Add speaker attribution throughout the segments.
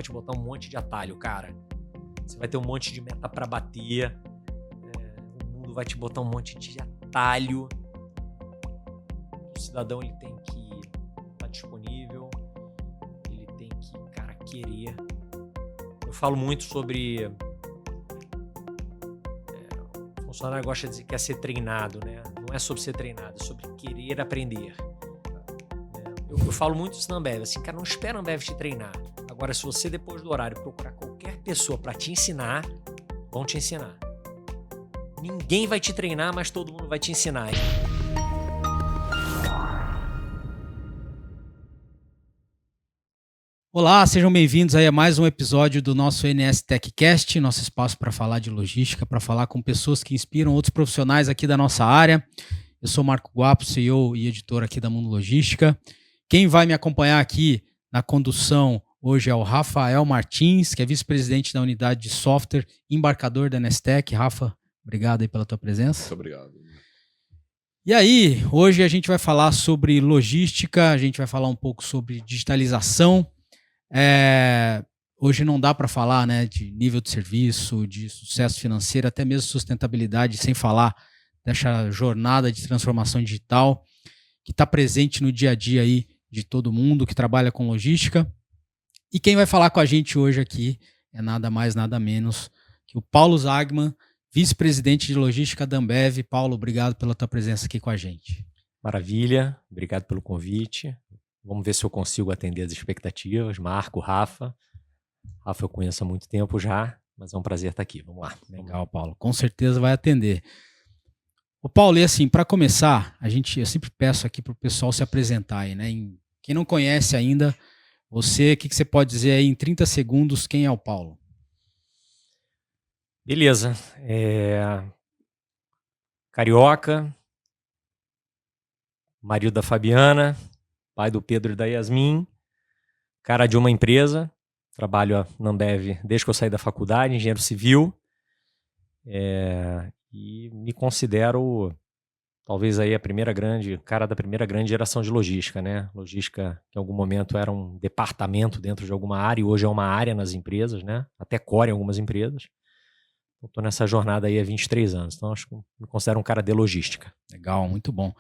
Speaker 1: vai te botar um monte de atalho, cara. Você vai ter um monte de meta para bater. O mundo vai te botar um monte de atalho. O cidadão, ele tem que estar disponível. Ele tem que, cara, querer. Eu falo muito sobre... o funcionário gosta de dizer que quer ser treinado, né? Não é sobre ser treinado, é sobre querer aprender. Eu falo muito isso na Ambev, assim, cara, não espera a Ambev te treinar. Agora, se você depois do horário procurar qualquer pessoa para te ensinar, vão te ensinar. Ninguém vai te treinar, mas todo mundo vai te ensinar.
Speaker 2: Olá, sejam bem-vindos aí a mais um episódio do nosso NS TechCast, nosso espaço para falar de logística, para falar com pessoas que inspiram outros profissionais aqui da nossa área. Eu sou Marco Guapo, CEO e editor aqui da Mundo Logística. Quem vai me acompanhar aqui na condução hoje é o Rafael Martins, que é vice-presidente da unidade de software embarcador da Nestec. Rafa, obrigado aí pela tua presença.
Speaker 3: Muito obrigado.
Speaker 2: E aí, hoje a gente vai falar sobre logística, a gente vai falar um pouco sobre digitalização. Hoje não dá para falar, né, de nível de serviço, de sucesso financeiro, até mesmo sustentabilidade, sem falar dessa jornada de transformação digital que está presente no dia a dia aí de todo mundo que trabalha com logística. E quem vai falar com a gente hoje aqui é nada mais, nada menos que o Paulo Zagman, vice-presidente de logística da Ambev. Paulo, obrigado pela tua presença aqui com a gente.
Speaker 1: Maravilha, obrigado pelo convite. Vamos ver se eu consigo atender as expectativas. Marco, Rafa. Rafa eu conheço há muito tempo já, mas é um prazer estar aqui. Vamos lá.
Speaker 2: Legal, Paulo. Com certeza vai atender. Ô Paulo, e assim, para começar, eu sempre peço aqui para o pessoal se apresentar aí, né? Quem não conhece ainda, o que você pode dizer aí em 30 segundos, quem é o Paulo?
Speaker 1: Beleza. Carioca, marido da Fabiana, pai do Pedro e da Yasmin, cara de uma empresa, trabalho na Ambev desde que eu saí da faculdade, engenheiro civil, e me considero talvez aí cara da primeira grande geração de logística, né? Logística que em algum momento era um departamento dentro de alguma área e hoje é uma área nas empresas, né? Até core em algumas empresas. Estou nessa jornada aí há 23 anos, então acho que me considero um cara de logística.
Speaker 2: Legal, muito bom.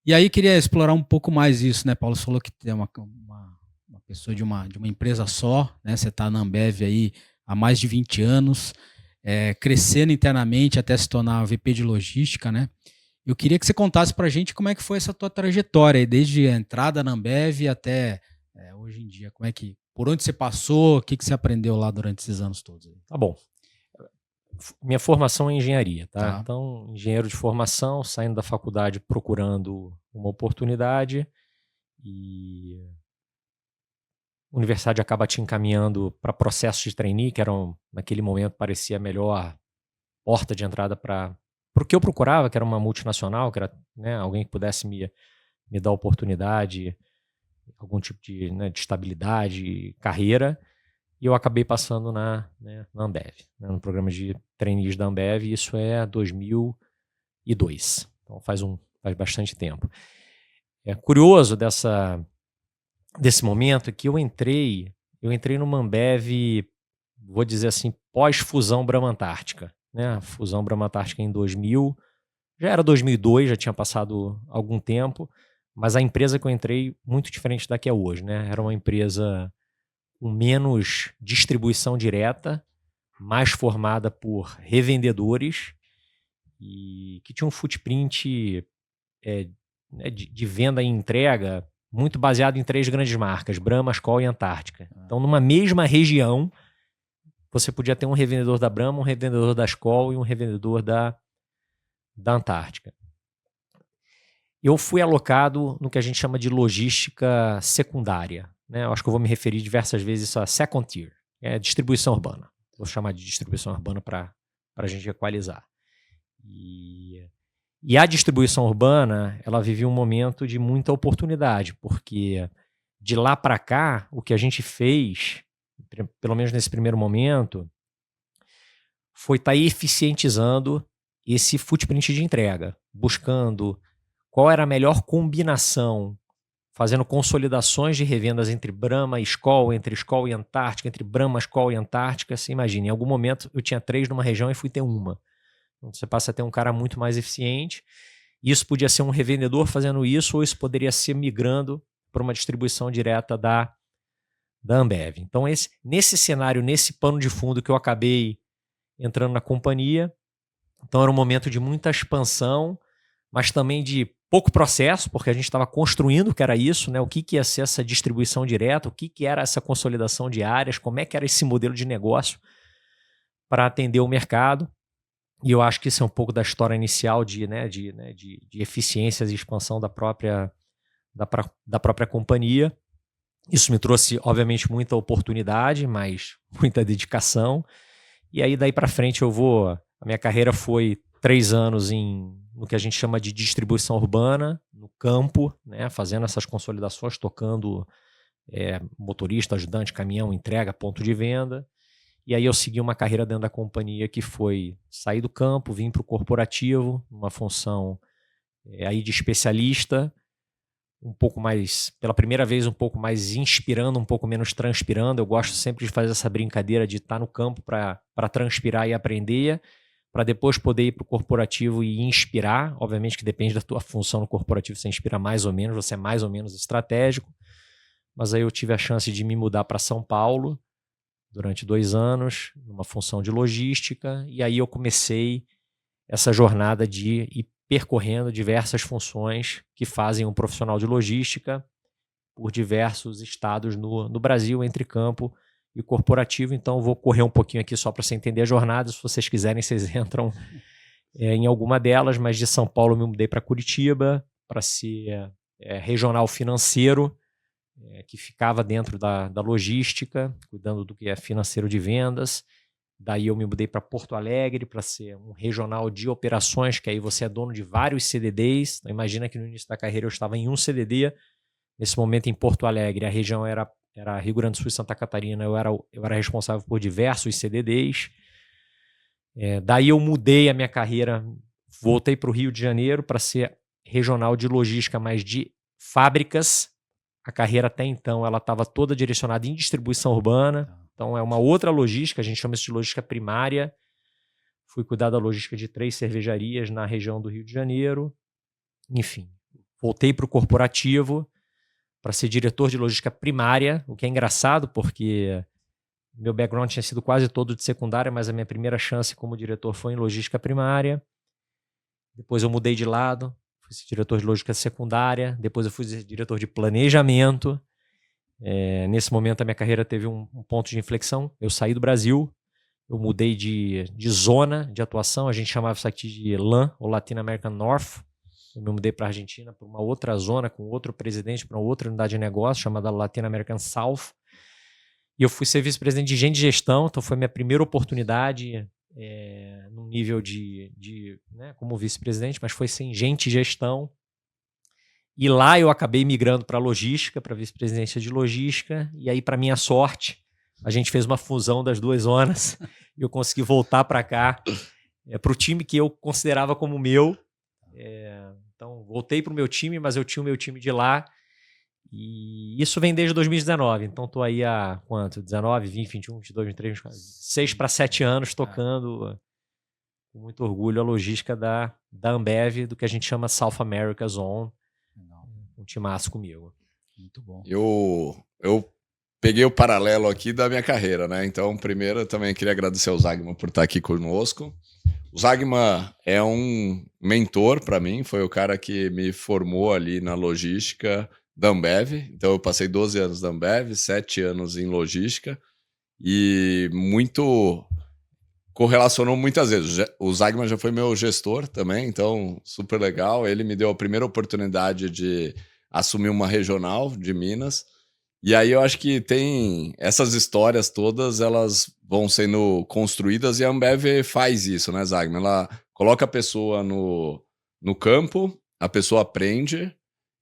Speaker 2: E aí queria explorar um pouco mais isso, né? Paulo falou que é uma pessoa de uma empresa só, né? Você está na Ambev aí há mais de 20 anos, crescendo internamente até se tornar VP de logística, né? Eu queria que você contasse para a gente como é que foi essa tua trajetória aí, desde a entrada na Ambev até hoje em dia. Por onde você passou, o que você aprendeu lá durante esses anos todos?
Speaker 1: Tá bom. Minha formação é engenharia, tá? Então, engenheiro de formação, saindo da faculdade procurando uma oportunidade e a universidade acaba te encaminhando para processos de trainee, que naquele momento parecia a melhor porta de entrada para o que eu procurava, que era uma multinacional, que era, né, alguém que pudesse me dar oportunidade, algum tipo de estabilidade, carreira. E eu acabei passando na Ambev, né, no programa de trainees da Ambev, e isso é 2002. Então faz bastante tempo. É curioso desse momento que eu entrei numa Ambev, vou dizer assim, pós-fusão Brahma Antártica. Né? A fusão Brahma Antártica em 2000, já era 2002, já tinha passado algum tempo, mas a empresa que eu entrei, muito diferente da que é hoje. Né? Era uma empresa com menos distribuição direta, mais formada por revendedores e que tinha um footprint de venda e entrega muito baseado em 3 grandes marcas, Brahma, Skol e Antártica. Então, numa mesma região, você podia ter um revendedor da Brahma, um revendedor da Skol e um revendedor da Antártica. Eu fui alocado no que a gente chama de logística secundária. Né? Eu acho que eu vou me referir diversas vezes a second tier, distribuição urbana. Vou chamar de distribuição urbana para a gente equalizar. E a distribuição urbana, ela vivia um momento de muita oportunidade, porque de lá para cá, o que a gente fez, pelo menos nesse primeiro momento, foi estar eficientizando esse footprint de entrega, buscando qual era a melhor combinação fazendo consolidações de revendas entre Brahma e Skol, entre Skol e Antártica, entre Brahma, Skol e Antártica. Você imagina, em algum momento eu tinha 3 numa região e fui ter uma. Então você passa a ter um cara muito mais eficiente. Isso podia ser um revendedor fazendo isso, ou isso poderia ser migrando para uma distribuição direta da Ambev. Então nesse cenário, nesse pano de fundo que eu acabei entrando na companhia, então era um momento de muita expansão, mas também de pouco processo, porque a gente estava construindo o que era isso, né? O que ia ser essa distribuição direta, o que era essa consolidação de áreas, como é que era esse modelo de negócio para atender o mercado. E eu acho que isso é um pouco da história inicial de eficiências e expansão da própria companhia. Isso me trouxe, obviamente, muita oportunidade, mas muita dedicação. E aí, daí para frente, a minha carreira foi 3 anos no que a gente chama de distribuição urbana, no campo, né, fazendo essas consolidações, tocando motorista, ajudante, caminhão, entrega, ponto de venda. E aí eu segui uma carreira dentro da companhia que foi sair do campo, vim para o corporativo, uma função aí de especialista, um pouco mais, pela primeira vez, um pouco mais inspirando, um pouco menos transpirando. Eu gosto sempre de fazer essa brincadeira de estar no campo para transpirar e aprender, para depois poder ir para o corporativo e inspirar. Obviamente que depende da tua função no corporativo, você inspira mais ou menos, você é mais ou menos estratégico. Mas aí eu tive a chance de me mudar para São Paulo durante 2 anos, numa função de logística, e aí eu comecei essa jornada de ir percorrendo diversas funções que fazem um profissional de logística por diversos estados no Brasil, entre campo e corporativo. Então, eu vou correr um pouquinho aqui só para você entender a jornada. Se vocês quiserem, vocês entram em alguma delas, mas de São Paulo eu me mudei para Curitiba para ser regional financeiro, que ficava dentro da logística, cuidando do que é financeiro de vendas. Daí eu me mudei para Porto Alegre para ser um regional de operações, que aí você é dono de vários CDDs. Então imagina que no início da carreira eu estava em um CDD. Nesse momento em Porto Alegre, a região era Rio Grande do Sul e Santa Catarina, eu era responsável por diversos CDDs. Daí eu mudei a minha carreira, voltei para o Rio de Janeiro para ser regional de logística, mas de fábricas. A carreira até então ela estava toda direcionada em distribuição urbana. Então é uma outra logística, a gente chama isso de logística primária. Fui cuidar da logística de 3 cervejarias na região do Rio de Janeiro. Enfim, voltei para o corporativo para ser diretor de logística primária, o que é engraçado porque meu background tinha sido quase todo de secundária, mas a minha primeira chance como diretor foi em logística primária. Depois eu mudei de lado, fui ser diretor de logística secundária, depois eu fui ser diretor de planejamento. Nesse momento a minha carreira teve um ponto de inflexão. Eu saí do Brasil, eu mudei de zona de atuação, a gente chamava isso aqui de LAN, ou Latin American North. Eu me mudei para a Argentina, para uma outra zona, com outro presidente, para uma outra unidade de negócio, chamada Latin American South. E eu fui ser vice-presidente de gente de gestão, então foi minha primeira oportunidade no nível né, como vice-presidente, mas foi sem gente de gestão. E lá eu acabei migrando para logística, para vice-presidência de logística, e aí, para minha sorte, a gente fez uma fusão das 2 zonas e eu consegui voltar para cá, para o time que eu considerava como meu. Então, voltei para o meu time, mas eu tinha o meu time de lá, e isso vem desde 2019. Então, estou aí há quanto? 19, 20, 21, 22, 23, 24, 6 para 7 anos tocando com muito orgulho a logística da Ambev, do que a gente chama South America Zone. Um timaço comigo.
Speaker 2: Muito bom.
Speaker 3: Eu peguei o paralelo aqui da minha carreira, né? Então, primeiro, eu também queria agradecer ao Zagman por estar aqui conosco. O Zagman é um mentor para mim, foi o cara que me formou ali na logística da Ambev. Então, eu passei 12 anos da Ambev, 7 anos em logística e correlacionou muitas vezes. O Zagman já foi meu gestor também, então super legal. Ele me deu a primeira oportunidade de assumir uma regional de Minas. E aí eu acho que tem essas histórias todas, elas vão sendo construídas e a Ambev faz isso, né, Zagman? Ela coloca a pessoa no campo, a pessoa aprende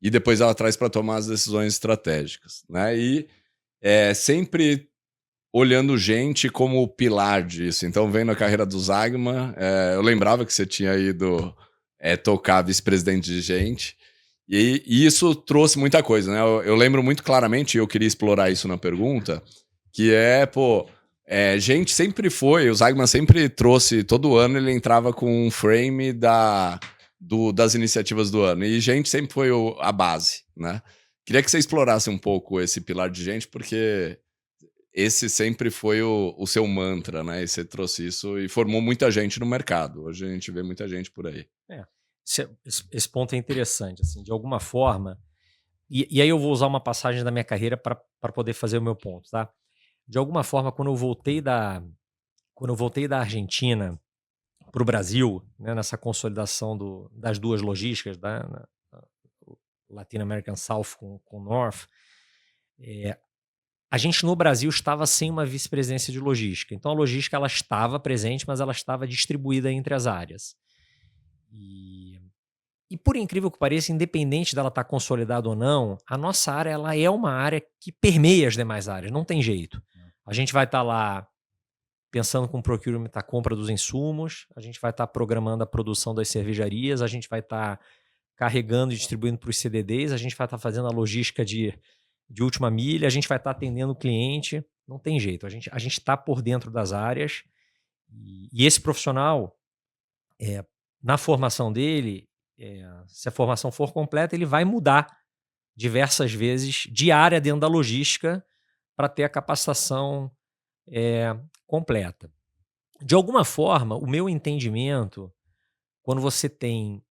Speaker 3: e depois ela traz para tomar as decisões estratégicas, né? E sempre olhando gente como o pilar disso. Então, vendo a carreira do Zagman, eu lembrava que você tinha ido tocar vice-presidente de gente, E isso trouxe muita coisa, né? Eu lembro muito claramente, e eu queria explorar isso na pergunta, que gente sempre foi, o Zygmunt sempre trouxe, todo ano ele entrava com um frame das iniciativas do ano, e gente sempre foi a base, né? Queria que você explorasse um pouco esse pilar de gente, porque esse sempre foi o seu mantra, né? E você trouxe isso e formou muita gente no mercado. Hoje a gente vê muita gente por aí.
Speaker 1: Esse ponto é interessante, assim, de alguma forma, e aí eu vou usar uma passagem da minha carreira para poder fazer o meu ponto, tá? De alguma forma, quando eu voltei da Argentina para o Brasil, né, nessa consolidação das duas logísticas, Latin American South com North, a gente no Brasil estava sem uma vice-presidência de logística. Então a logística ela estava presente, mas ela estava distribuída entre as áreas. E por incrível que pareça, independente dela estar consolidada ou não, a nossa área ela é uma área que permeia as demais áreas, não tem jeito. A gente vai estar lá pensando com o procurement a compra dos insumos, a gente vai estar programando a produção das cervejarias, a gente vai estar carregando e distribuindo para os CDDs, a gente vai estar fazendo a logística de última milha, a gente vai estar atendendo o cliente, não tem jeito, a gente está por dentro das áreas e esse profissional, na formação dele, se a formação for completa, ele vai mudar diversas vezes de área dentro da logística para ter a capacitação completa. De alguma forma, o meu entendimento, quando você tem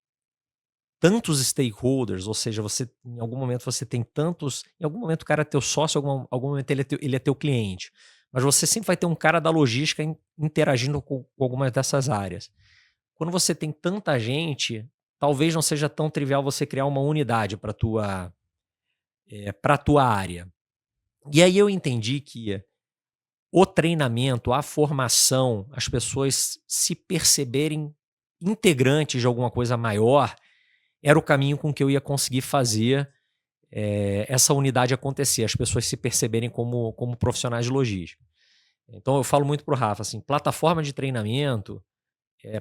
Speaker 1: tantos stakeholders, ou seja, em algum momento você tem tantos, em algum momento o cara é teu sócio, em algum momento ele é teu cliente, mas você sempre vai ter um cara da logística interagindo com algumas dessas áreas. Quando você tem tanta gente, talvez não seja tão trivial você criar uma unidade para a tua área. E aí eu entendi que o treinamento, a formação, as pessoas se perceberem integrantes de alguma coisa maior, era o caminho com que eu ia conseguir fazer essa unidade acontecer, as pessoas se perceberem como profissionais de logística. Então eu falo muito para o Rafa, assim, plataforma de treinamento,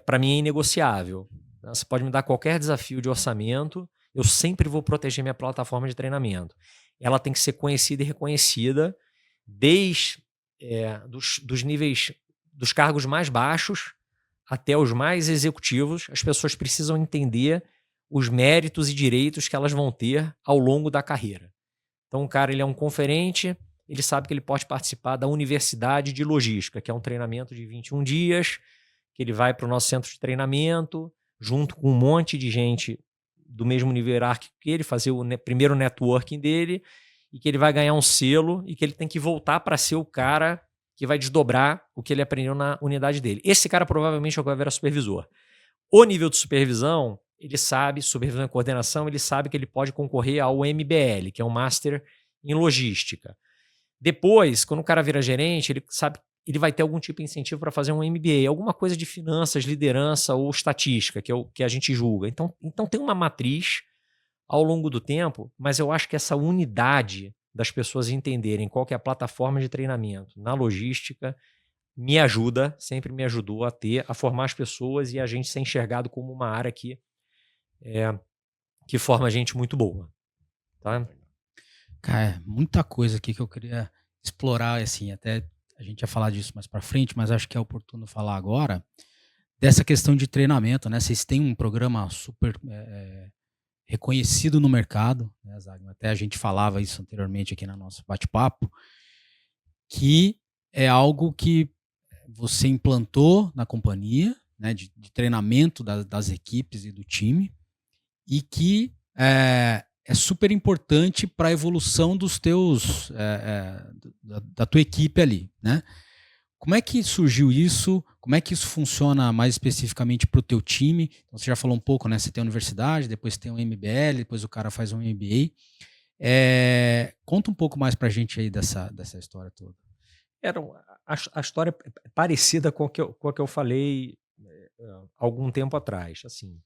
Speaker 1: para mim é inegociável. Você pode me dar qualquer desafio de orçamento, eu sempre vou proteger minha plataforma de treinamento. Ela tem que ser conhecida e reconhecida desde dos níveis, dos cargos mais baixos até os mais executivos. As pessoas precisam entender os méritos e direitos que elas vão ter ao longo da carreira. Então o cara ele é um conferente, ele sabe que ele pode participar da Universidade de Logística, que é um treinamento de 21 dias, que ele vai para o nosso centro de treinamento, junto com um monte de gente do mesmo nível hierárquico que ele, fazer o primeiro networking dele, e que ele vai ganhar um selo e que ele tem que voltar para ser o cara que vai desdobrar o que ele aprendeu na unidade dele. Esse cara provavelmente é o que vai virar supervisor. O nível de supervisão, ele sabe, supervisão e coordenação, ele sabe que ele pode concorrer ao MBL, que é um Master em Logística. Depois, quando o cara vira gerente, ele sabe ele vai ter algum tipo de incentivo para fazer um MBA, alguma coisa de finanças, liderança ou estatística, que é o que a gente julga. Então tem uma matriz ao longo do tempo, mas eu acho que essa unidade das pessoas entenderem qual que é a plataforma de treinamento na logística me ajuda, sempre me ajudou a formar as pessoas e a gente ser enxergado como uma área que forma gente muito boa. Tá?
Speaker 2: Cara, muita coisa aqui que eu queria explorar, assim, até a gente ia falar disso mais para frente, mas acho que é oportuno falar agora dessa questão de treinamento, né? Vocês têm um programa super reconhecido no mercado, né, Zygmunt? Até a gente falava isso anteriormente aqui no nosso bate-papo, que é algo que você implantou na companhia, né, de treinamento das equipes e do time, e que é super importante para a evolução dos teus da tua equipe ali, né? Como é que surgiu isso? Como é que isso funciona mais especificamente para o teu time? Então, você já falou um pouco, né? Você tem a universidade, depois tem um MBL, depois o cara faz um MBA. Conta um pouco mais para a gente aí dessa história toda.
Speaker 1: A história é parecida com a que eu falei algum tempo atrás. Assim,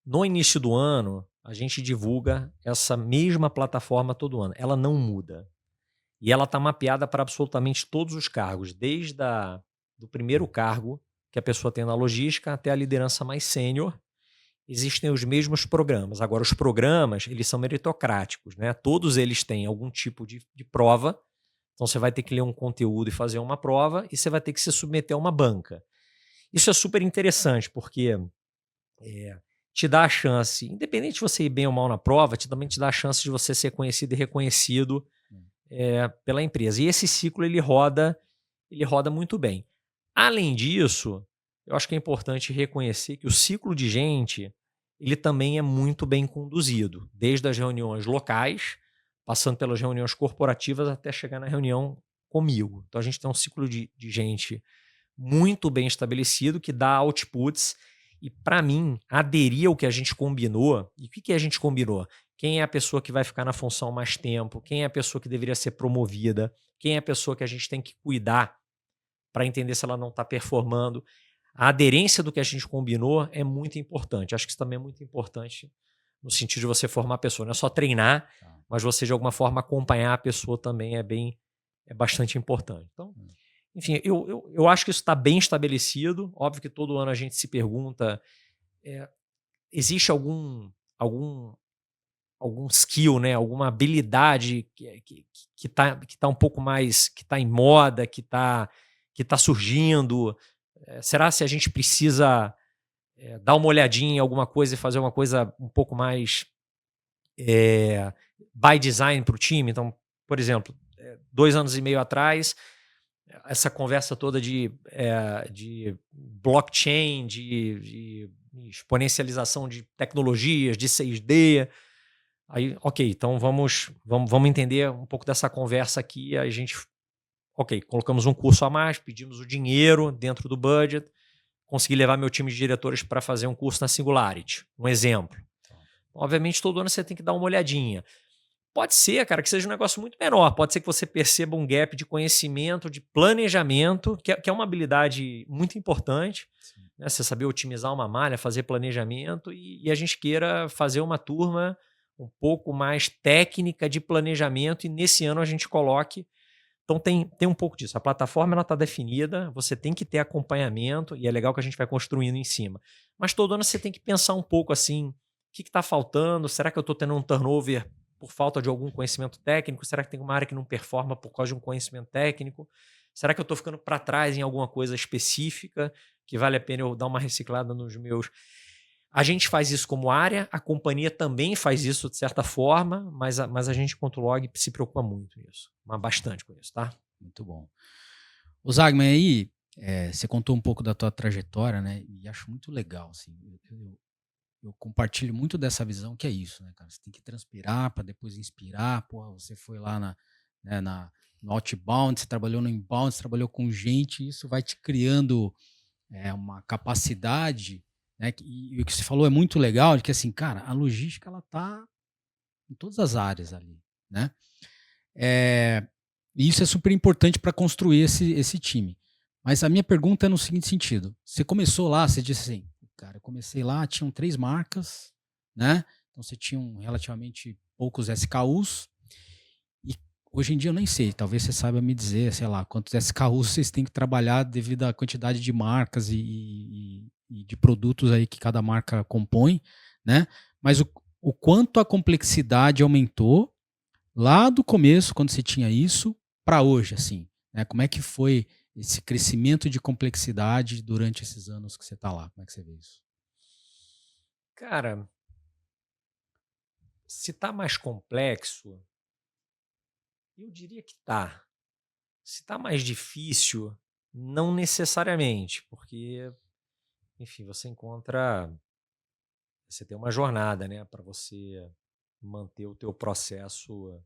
Speaker 1: no início do ano, a gente divulga essa mesma plataforma todo ano. Ela não muda. E ela está mapeada para absolutamente todos os cargos, desde do primeiro cargo que a pessoa tem na logística até a liderança mais sênior. existem os mesmos programas. Agora, os programas, eles são meritocráticos, né? Todos eles têm algum tipo de prova. Então, você vai ter que ler um conteúdo e fazer uma prova, e você vai ter que se submeter a uma banca. Isso é super interessante, porque te dá a chance, independente de você ir bem ou mal na prova, também te dá a chance de você ser conhecido e reconhecido pela empresa. E esse ciclo, ele roda muito bem. Além disso, eu acho que é importante reconhecer que o ciclo de gente, ele também é muito bem conduzido, desde as reuniões locais, passando pelas reuniões corporativas até chegar na reunião comigo. Então a gente tem um ciclo de gente muito bem estabelecido, que dá outputs, e para mim, aderir ao que a gente combinou. E o que a gente combinou? Quem é a pessoa que vai ficar na função mais tempo? Quem é a pessoa que deveria ser promovida? Quem é a pessoa que a gente tem que cuidar para entender se ela não está performando? A aderência do que a gente combinou é muito importante. Acho que isso também é muito importante no sentido de você formar a pessoa. Não é só treinar, mas você, de alguma forma, acompanhar a pessoa também é bastante importante. Então, enfim, eu acho que isso está bem estabelecido. Óbvio que todo ano a gente se pergunta, existe algum skill, né? Alguma habilidade que tá um pouco mais, que está em moda, que tá surgindo? Será se a gente precisa dar uma olhadinha em alguma coisa e fazer uma coisa um pouco mais by design para o time? Então, por exemplo, 2 anos e meio atrás, essa conversa toda de blockchain, de exponencialização de tecnologias, de 6D. Aí, ok, então vamos entender um pouco dessa conversa aqui. A gente, colocamos um curso a mais, pedimos o dinheiro dentro do budget, consegui levar meu time de diretores para fazer um curso na Singularity, um exemplo. Obviamente, todo ano você tem que dar uma olhadinha. Pode ser, cara, que seja um negócio muito menor. Pode ser que você perceba um gap de conhecimento, de planejamento, que é uma habilidade muito importante. Né? Você saber otimizar uma malha, fazer planejamento, e a gente queira fazer uma turma um pouco mais técnica de planejamento, e nesse ano a gente coloque. Então tem um pouco disso. A plataforma está definida, você tem que ter acompanhamento, e é legal que a gente vai construindo em cima. Mas todo ano você tem que pensar um pouco assim, o que está faltando? Será que eu estou tendo um turnover por falta de algum conhecimento técnico? Será que tem uma área que não performa por causa de um conhecimento técnico? Será que eu estou ficando para trás em alguma coisa específica que vale a pena eu dar uma reciclada nos meus? A gente faz isso como área, a companhia também faz isso de certa forma, mas a gente, enquanto log, se preocupa muito nisso, mas bastante com isso, tá?
Speaker 2: Muito bom. O Zagman, aí, você contou um pouco da tua trajetória, né? E acho muito legal, assim. Eu compartilho muito dessa visão, que é isso, né, cara? Você tem que transpirar para depois inspirar. Porra, você foi lá no outbound, você trabalhou no inbound, você trabalhou com gente, isso vai te criando uma capacidade, né? E o que você falou é muito legal, de que assim, cara, a logística, ela tá em todas as áreas ali, né? E isso é super importante para construir esse time. Mas a minha pergunta é no seguinte sentido: você começou lá, você disse assim, cara, eu comecei lá, tinham 3 marcas, né? Então você tinha relativamente poucos SKUs. E hoje em dia eu nem sei, talvez você saiba me dizer, sei lá, quantos SKUs vocês têm que trabalhar devido à quantidade de marcas e de produtos aí que cada marca compõe, né? Mas o quanto a complexidade aumentou lá do começo, quando você tinha isso, para hoje, assim, né? Como é que foi esse crescimento de complexidade durante esses anos que você está lá? Como é que você vê isso?
Speaker 1: Cara, se tá mais complexo, eu diria que tá. Se tá mais difícil, não necessariamente, porque, enfim, você tem uma jornada, né, para você manter o teu processo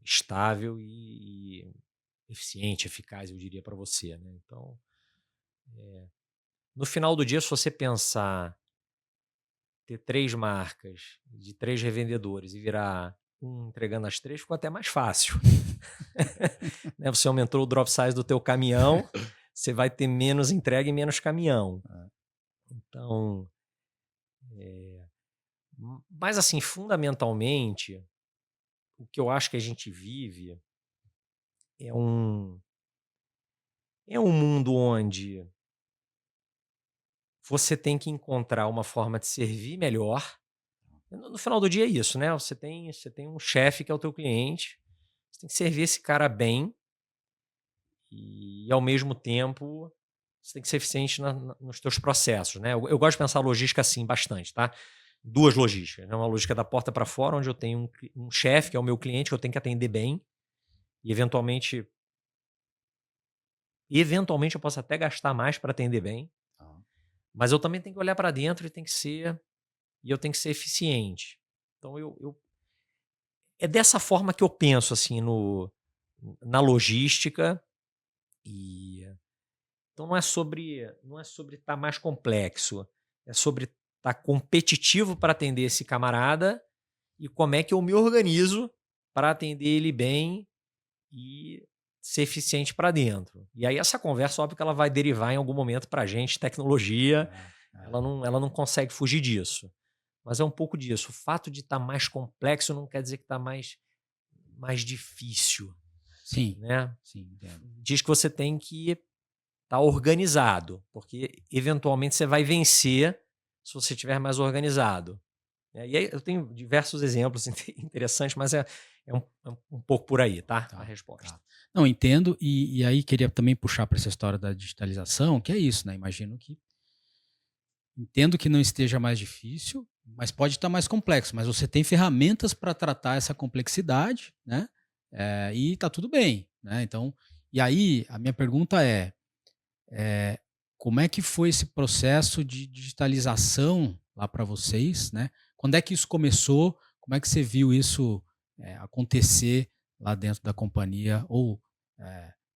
Speaker 1: estável e eficiente, eficaz, eu diria para você, né? Então, no final do dia, se você pensar ter 3 marcas de 3 revendedores e virar um entregando as 3, ficou até mais fácil. Né? Você aumentou o drop size do teu caminhão, você vai ter menos entrega e menos caminhão. Então, mas assim, fundamentalmente, o que eu acho que a gente vive é um mundo onde você tem que encontrar uma forma de servir melhor. No final do dia é isso, né? Você tem um chefe que é o teu cliente, você tem que servir esse cara bem e ao mesmo tempo, você tem que ser eficiente nos teus processos, né? Eu gosto de pensar a logística assim bastante, tá? 2 logísticas, né? Uma logística da porta para fora, onde eu tenho um chefe, que é o meu cliente, que eu tenho que atender bem, e eventualmente eu posso até gastar mais para atender bem, mas eu também tenho que olhar para dentro e eu tenho que ser eficiente. Então é dessa forma que eu penso assim na logística. Então não é sobre estar mais complexo, é sobre estar competitivo para atender esse camarada e como é que eu me organizo para atender ele bem e ser eficiente para dentro. E aí essa conversa, óbvio que ela vai derivar em algum momento para a gente, tecnologia, ela não consegue fugir disso. Mas é um pouco disso. O fato de estar mais complexo não quer dizer que está mais difícil.
Speaker 2: Sim,
Speaker 1: né?
Speaker 2: Sim.
Speaker 1: Diz que você tem que estar organizado, porque eventualmente você vai vencer se você estiver mais organizado. E aí eu tenho diversos exemplos interessantes, mas é um pouco por aí, tá? A resposta.
Speaker 2: Tá. Não, entendo, e aí queria também puxar para essa história da digitalização, que é isso, né? Entendo que não esteja mais difícil, mas pode estar mais complexo, mas você tem ferramentas para tratar essa complexidade, né? E tá tudo bem, né? Então, e aí a minha pergunta é como é que foi esse processo de digitalização lá para vocês, né? Quando é que isso começou? Como é que você viu isso acontecer lá dentro da companhia? Ou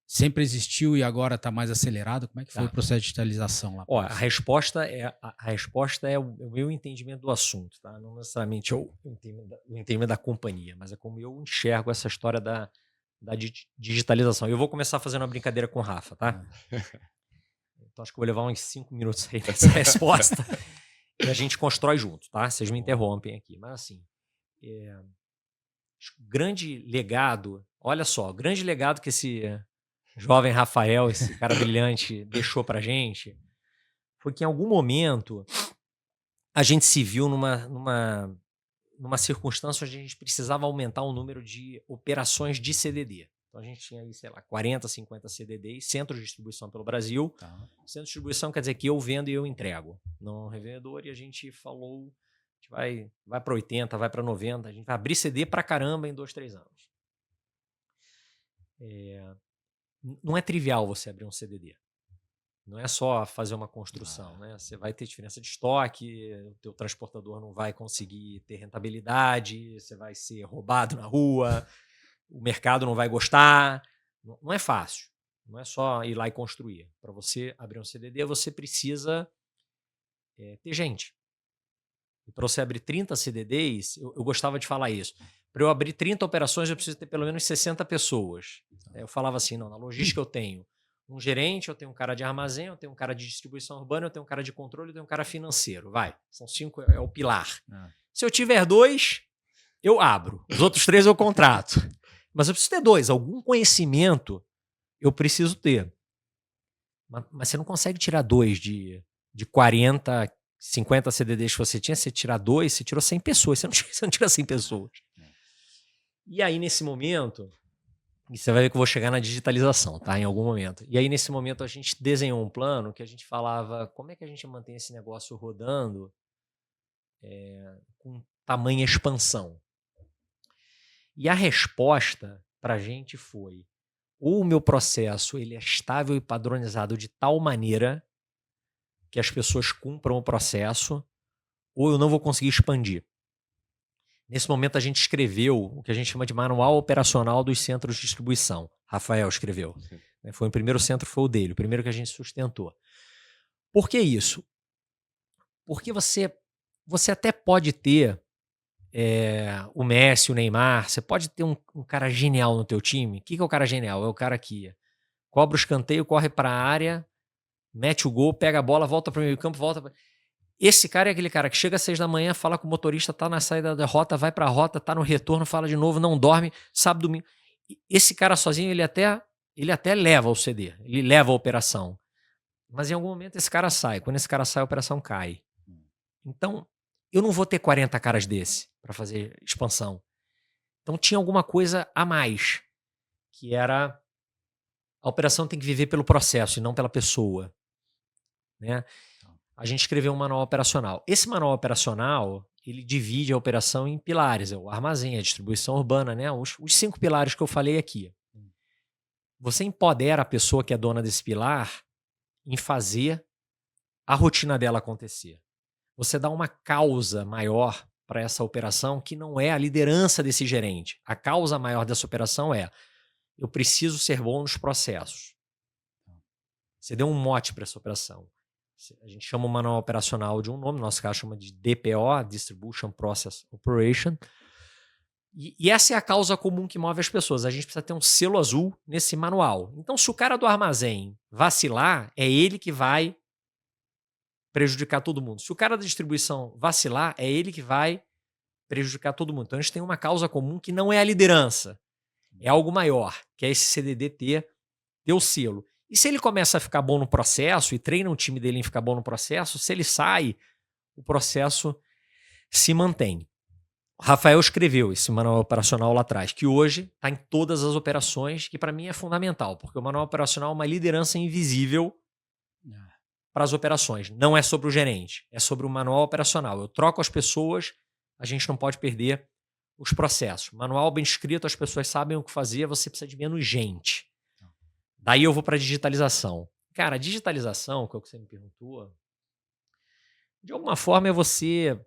Speaker 2: sempre existiu e agora está mais acelerado? Como é que foi o processo de digitalização lá?
Speaker 1: A resposta é o meu entendimento do assunto, tá? Não necessariamente o entendimento da companhia, mas é como eu enxergo essa história da digitalização. Eu vou começar fazendo uma brincadeira com o Rafa, tá? Então acho que vou levar uns 5 minutos aí nessa resposta e a gente constrói junto, tá? Vocês me interrompem aqui, mas assim, grande legado, olha só, o grande legado que esse jovem Rafael, esse cara brilhante, deixou pra gente, foi que em algum momento a gente se viu numa circunstância onde a gente precisava aumentar o número de operações de CDD. Então a gente tinha aí, sei lá, 40, 50 CDDs, centros de distribuição pelo Brasil. Centro de distribuição quer dizer que eu vendo e eu entrego, não um revendedor, e a gente falou, a gente vai para 80, vai para 90, a gente vai abrir CD pra caramba em 2, 3 anos. Não é trivial você abrir um CDD. Não é só fazer uma construção, né? Você vai ter diferença de estoque, o teu transportador não vai conseguir ter rentabilidade, você vai ser roubado na rua, o mercado não vai gostar. Não é fácil. Não é só ir lá e construir. Para você abrir um CDD, você precisa ter gente. E para você abrir 30 CDDs, eu gostava de falar isso. Para eu abrir 30 operações, eu preciso ter pelo menos 60 pessoas. Eu falava assim, não, na logística eu tenho um gerente, eu tenho um cara de armazém, eu tenho um cara de distribuição urbana, eu tenho um cara de controle, eu tenho um cara financeiro. São 5, é o pilar. Se eu tiver 2, eu abro. Os outros 3 eu contrato. Mas eu preciso ter 2. Algum conhecimento eu preciso ter. Mas você não consegue tirar 2 de 40, 50 CDDs que você tinha. Você tirar 2, você tirou 100 pessoas. Você não tira 100 pessoas. E aí, nesse momento... E você vai ver que eu vou chegar na digitalização, tá? Em algum momento. E aí, nesse momento, a gente desenhou um plano que a gente falava como é que a gente mantém esse negócio rodando com tamanha expansão. E a resposta para a gente foi: ou o meu processo ele é estável e padronizado de tal maneira que as pessoas cumpram o processo, ou eu não vou conseguir expandir. Nesse momento, a gente escreveu o que a gente chama de manual operacional dos centros de distribuição. Rafael escreveu. Foi o primeiro centro, foi o dele, o primeiro que a gente sustentou. Por que isso? Porque você até pode ter o Messi, o Neymar, você pode ter um cara genial no teu time. O que é o cara genial? É o cara que cobra o escanteio, corre para a área, mete o gol, pega a bola, volta para o meio campo, volta... Esse cara é aquele cara que chega às 6 da manhã, fala com o motorista, tá na saída da rota, vai pra rota, tá no retorno, fala de novo, não dorme, sábado, domingo. Esse cara sozinho, ele até leva o CD, ele leva a operação. mas em algum momento esse cara sai. Quando esse cara sai, a operação cai. Então, eu não vou ter 40 caras desse para fazer expansão. Então tinha alguma coisa a mais, que era a operação tem que viver pelo processo e não pela pessoa, né? A gente escreveu um manual operacional. Esse manual operacional, ele divide a operação em pilares, o armazém, a distribuição urbana, né? Os 5 pilares que eu falei aqui. Você empodera a pessoa que é dona desse pilar em fazer a rotina dela acontecer. Você dá uma causa maior para essa operação que não é a liderança desse gerente. A causa maior dessa operação é: eu preciso ser bom nos processos. Você deu um mote para essa operação. A gente chama o manual operacional de um nome, no nosso caso chama de DPO, Distribution Process Operation. E essa é a causa comum que move as pessoas. A gente precisa ter um selo azul nesse manual. Então, se o cara do armazém vacilar, é ele que vai prejudicar todo mundo. Se o cara da distribuição vacilar, é ele que vai prejudicar todo mundo. Então, a gente tem uma causa comum que não é a liderança. É algo maior, que é esse CDD ter o selo. E se ele começa a ficar bom no processo e treina o time dele em ficar bom no processo, se ele sai, o processo se mantém. O Rafael escreveu esse manual operacional lá atrás, que hoje está em todas as operações, que para mim é fundamental, porque o manual operacional é uma liderança invisível para as operações. Não é sobre o gerente, é sobre o manual operacional. Eu troco as pessoas, a gente não pode perder os processos. Manual bem escrito, as pessoas sabem o que fazer, você precisa de menos gente. Daí eu vou para a digitalização. Cara, a digitalização, que é o que você me perguntou, de alguma forma é você,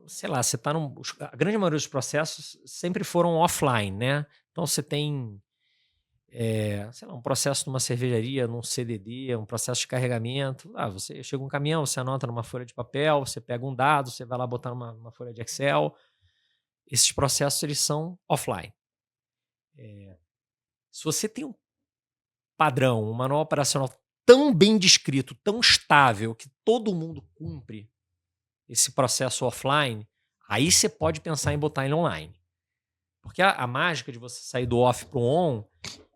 Speaker 1: sei lá, você está a grande maioria dos processos sempre foram offline, né? Então você tem, sei lá, um processo numa cervejaria, num CDD, um processo de carregamento. Você chega um caminhão, você anota numa folha de papel, você pega um dado, você vai lá botar numa folha de Excel. Esses processos, eles são offline. Se você tem um padrão, um manual operacional tão bem descrito, tão estável, que todo mundo cumpre esse processo offline, aí você pode pensar em botar ele online. Porque a mágica de você sair do off para o on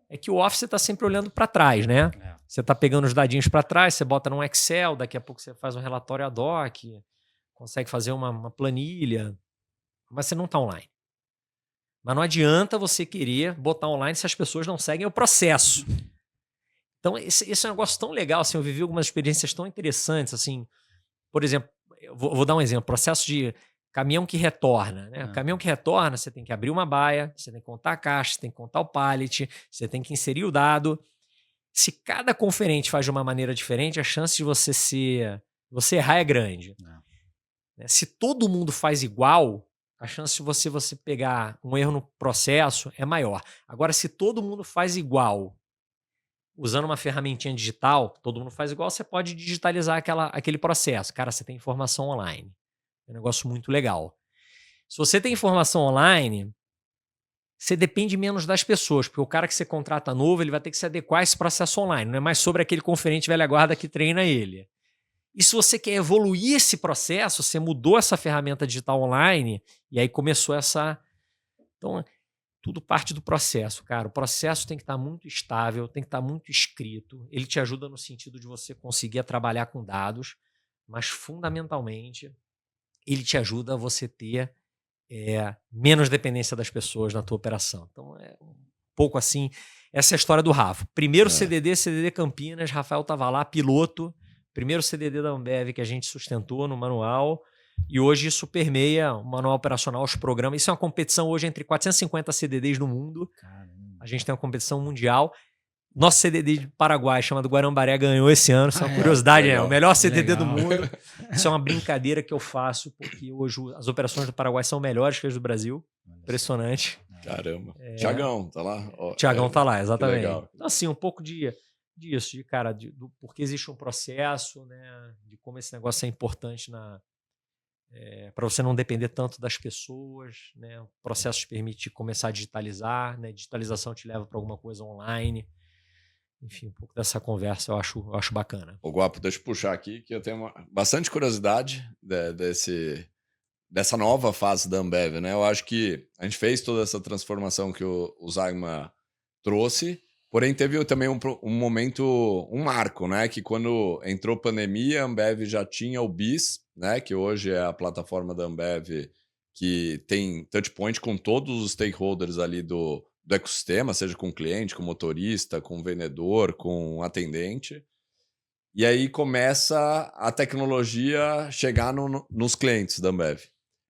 Speaker 1: é que o off você está sempre olhando para trás, né? Você está pegando os dadinhos para trás, você bota num Excel, daqui a pouco você faz um relatório ad hoc, consegue fazer uma planilha, mas você não está online. Mas não adianta você querer botar online se as pessoas não seguem o processo. Então, esse é um negócio tão legal, assim, eu vivi algumas experiências tão interessantes, assim, por exemplo, vou dar um exemplo, processo de caminhão que retorna, né? Caminhão que retorna, você tem que abrir uma baia, você tem que contar a caixa, você tem que contar o pallet, você tem que inserir o dado. Se cada conferente faz de uma maneira diferente, a chance de você errar é grande. Se todo mundo faz igual, a chance de você pegar um erro no processo é maior. Agora, se todo mundo faz igual, usando uma ferramentinha digital, todo mundo faz igual, você pode digitalizar aquele processo. Cara, você tem informação online. É um negócio muito legal. Se você tem informação online, você depende menos das pessoas, porque o cara que você contrata novo, ele vai ter que se adequar a esse processo online. Não é mais sobre aquele conferente velha guarda que treina ele. E se você quer evoluir esse processo, você mudou essa ferramenta digital online e aí começou essa... Então, tudo parte do processo, cara. O processo tem que estar muito estável, tem que estar muito escrito. Ele te ajuda no sentido de você conseguir trabalhar com dados, mas fundamentalmente ele te ajuda a você ter menos dependência das pessoas na tua operação. Então é um pouco assim, essa é a história do Rafa. Primeiro CDD Campinas, Rafael estava lá, piloto, primeiro CDD da Ambev que a gente sustentou no manual. E hoje isso permeia o manual operacional, os programas. Isso é uma competição hoje entre 450 CDDs no mundo. Caramba. A gente tem uma competição mundial. Nosso CDD de Paraguai, chamado Guarambaré, ganhou esse ano. Isso é uma curiosidade, é o melhor CDD do mundo. Isso é uma brincadeira que eu faço, porque hoje as operações do Paraguai são melhores que as do Brasil. Impressionante.
Speaker 3: Caramba. Tiagão, tá lá?
Speaker 1: Tiagão tá lá, exatamente. Então, assim, um pouco disso, porque existe um processo, né, de como esse negócio é importante para você não depender tanto das pessoas, né? O processo te permite começar a digitalizar, né? Digitalização te leva para alguma coisa online. Enfim, um pouco dessa conversa eu acho bacana.
Speaker 3: Ô Guapo, deixa eu puxar aqui, que eu tenho bastante curiosidade dessa nova fase da Ambev, né? Eu acho que a gente fez toda essa transformação que o Zagma trouxe, Porém, teve também um momento, um marco, né? Que quando entrou pandemia, a Ambev já tinha o BIS, né? Que hoje é a plataforma da Ambev que tem touchpoint com todos os stakeholders ali do ecossistema, seja com cliente, com motorista, com vendedor, com atendente. E aí começa a tecnologia chegar nos clientes da Ambev.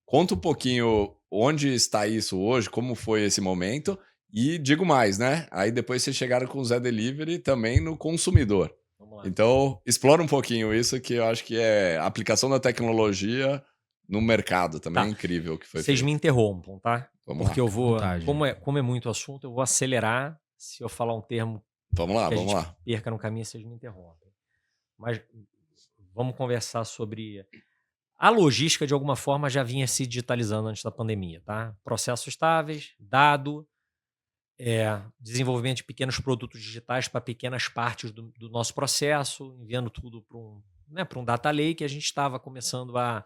Speaker 3: Conta um pouquinho onde está isso hoje, como foi esse momento. E digo mais, né? Aí depois vocês chegaram com o Zé Delivery também no consumidor.
Speaker 1: Vamos lá.
Speaker 3: Então, explora um pouquinho isso, que eu acho que é a aplicação da tecnologia no mercado também, incrível que foi
Speaker 1: Vocês
Speaker 3: feito.
Speaker 1: me interrompam, tá?
Speaker 3: Vamos
Speaker 1: Porque
Speaker 3: lá.
Speaker 1: eu vou, como é muito assunto, eu vou acelerar. Se eu falar um termo
Speaker 3: Vamos lá,
Speaker 1: que a
Speaker 3: vamos
Speaker 1: gente
Speaker 3: lá.
Speaker 1: perca no caminho, vocês me interrompem. Mas vamos conversar sobre... A logística, de alguma forma, já vinha se digitalizando antes da pandemia, tá? Processos estáveis, dado, desenvolvimento de pequenos produtos digitais para pequenas partes do nosso processo, enviando tudo para um data lake, a gente estava começando a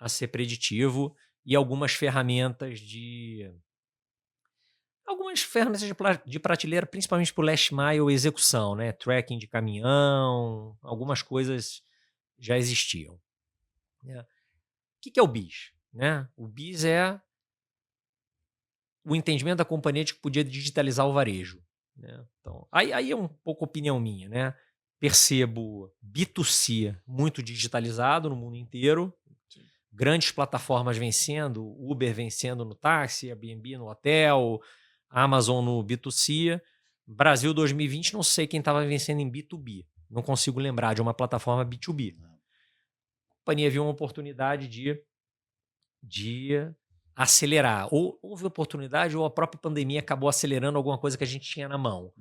Speaker 1: ser preditivo, e algumas ferramentas de prateleira, principalmente para o last mile execução, né? Tracking de caminhão, algumas coisas já existiam. O que é o BIS? Né? O BIS é o entendimento da companhia de que podia digitalizar o varejo. Né? Então, aí é um pouco opinião minha. Né? Percebo B2C muito digitalizado no mundo inteiro, grandes plataformas vencendo, Uber vencendo no táxi, Airbnb no hotel, Amazon no B2C. Brasil 2020, não sei quem estava vencendo em B2B. Não consigo lembrar de uma plataforma B2B. A companhia viu uma oportunidade de acelerar. Ou houve oportunidade ou a própria pandemia acabou acelerando alguma coisa que a gente tinha na mão.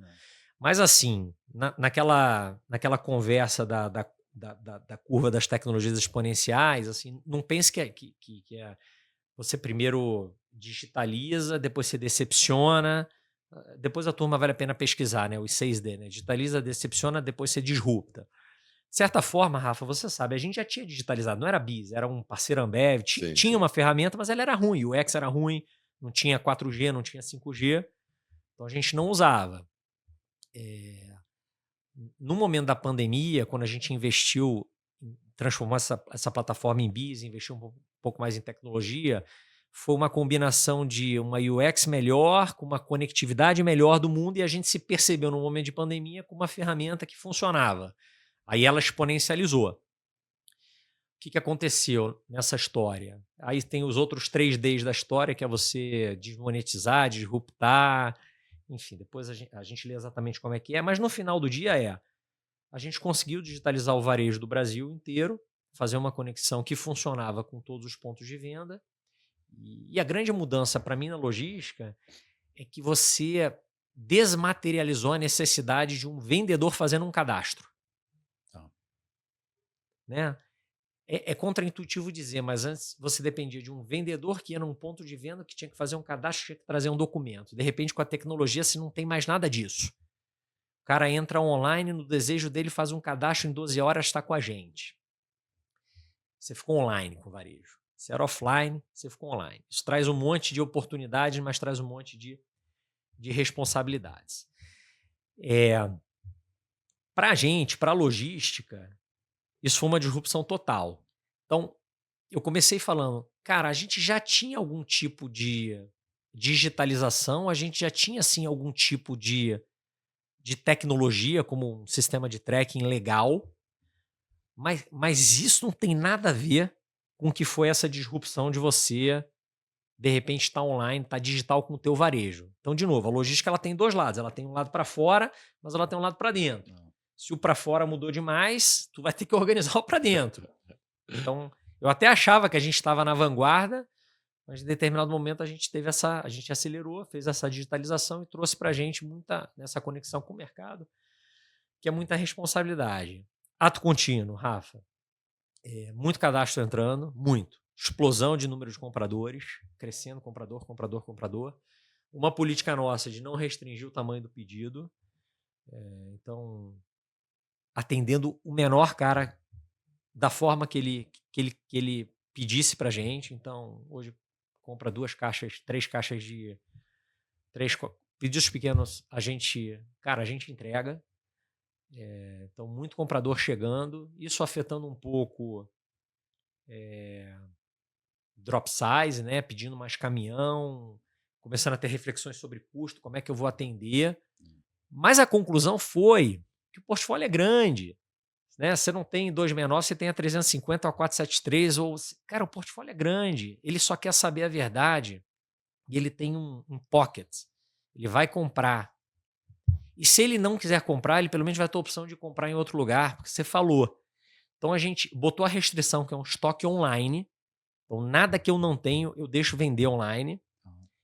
Speaker 1: Mas assim, naquela conversa da curva das tecnologias exponenciais, assim, não pense que você primeiro digitaliza, depois você decepciona, depois a turma vale a pena pesquisar, né? Os 6D, né? Digitaliza, decepciona, depois você disrupta. De certa forma, Rafa, você sabe, a gente já tinha digitalizado, não era BIS, era um parceiro Ambev, tinha uma ferramenta, mas ela era ruim, o UX era ruim, não tinha 4G, não tinha 5G, então a gente não usava. No momento da pandemia, quando a gente investiu em transformar essa plataforma em BIS, investiu um pouco mais em tecnologia, foi uma combinação de uma UX melhor, com uma conectividade melhor do mundo, e a gente se percebeu no momento de pandemia com uma ferramenta que funcionava. Aí ela exponencializou. O que aconteceu nessa história? Aí tem os outros 3Ds da história, que é você desmonetizar, disruptar, enfim, depois a gente lê exatamente como é que é, mas no final do dia a gente conseguiu digitalizar o varejo do Brasil inteiro, fazer uma conexão que funcionava com todos os pontos de venda, e a grande mudança para mim na logística é que você desmaterializou a necessidade de um vendedor fazendo um cadastro. Né? É contraintuitivo dizer, mas antes você dependia de um vendedor que ia num ponto de venda que tinha que fazer um cadastro, tinha que trazer um documento. De repente, com a tecnologia, você não tem mais nada disso. O cara entra online, no desejo dele, faz um cadastro, em 12 horas está com a gente. Você ficou online com o varejo. Você era offline, você ficou online. Isso traz um monte de oportunidades, mas traz um monte de responsabilidades. Para a gente, para a logística, isso foi uma disrupção total. Então, eu comecei falando, cara, a gente já tinha algum tipo de digitalização, a gente já tinha, sim, algum tipo de tecnologia, como um sistema de tracking legal, mas isso não tem nada a ver com o que foi essa disrupção de você, de repente, estar online, estar digital com o teu varejo. Então, de novo, a logística ela tem dois lados. Ela tem um lado para fora, mas ela tem um lado para dentro. Se o para fora mudou demais, tu vai ter que organizar o para dentro. Então, eu até achava que a gente estava na vanguarda, mas em determinado momento a gente acelerou, fez essa digitalização e trouxe para a gente muita, nessa conexão com o mercado, que é muita responsabilidade. Ato contínuo, Rafa. Muito cadastro entrando, muito. Explosão de número de compradores, crescendo comprador. Uma política nossa de não restringir o tamanho do pedido. Então, atendendo o menor cara da forma que ele pedisse pra gente. Então, hoje compra 3 Pedidos pequenos, a gente entrega. Então, muito comprador chegando, isso afetando um pouco drop size, né? Pedindo mais caminhão, começando a ter reflexões sobre custo, como é que eu vou atender. Mas a conclusão foi que o portfólio é grande. Né? Você não tem 269, você tem a 350 ou a 473. Cara, o portfólio é grande. Ele só quer saber a verdade e ele tem um pocket. Ele vai comprar. E se ele não quiser comprar, ele pelo menos vai ter a opção de comprar em outro lugar, porque você falou. Então a gente botou a restrição, que é um estoque online. Então nada que eu não tenho, eu deixo vender online.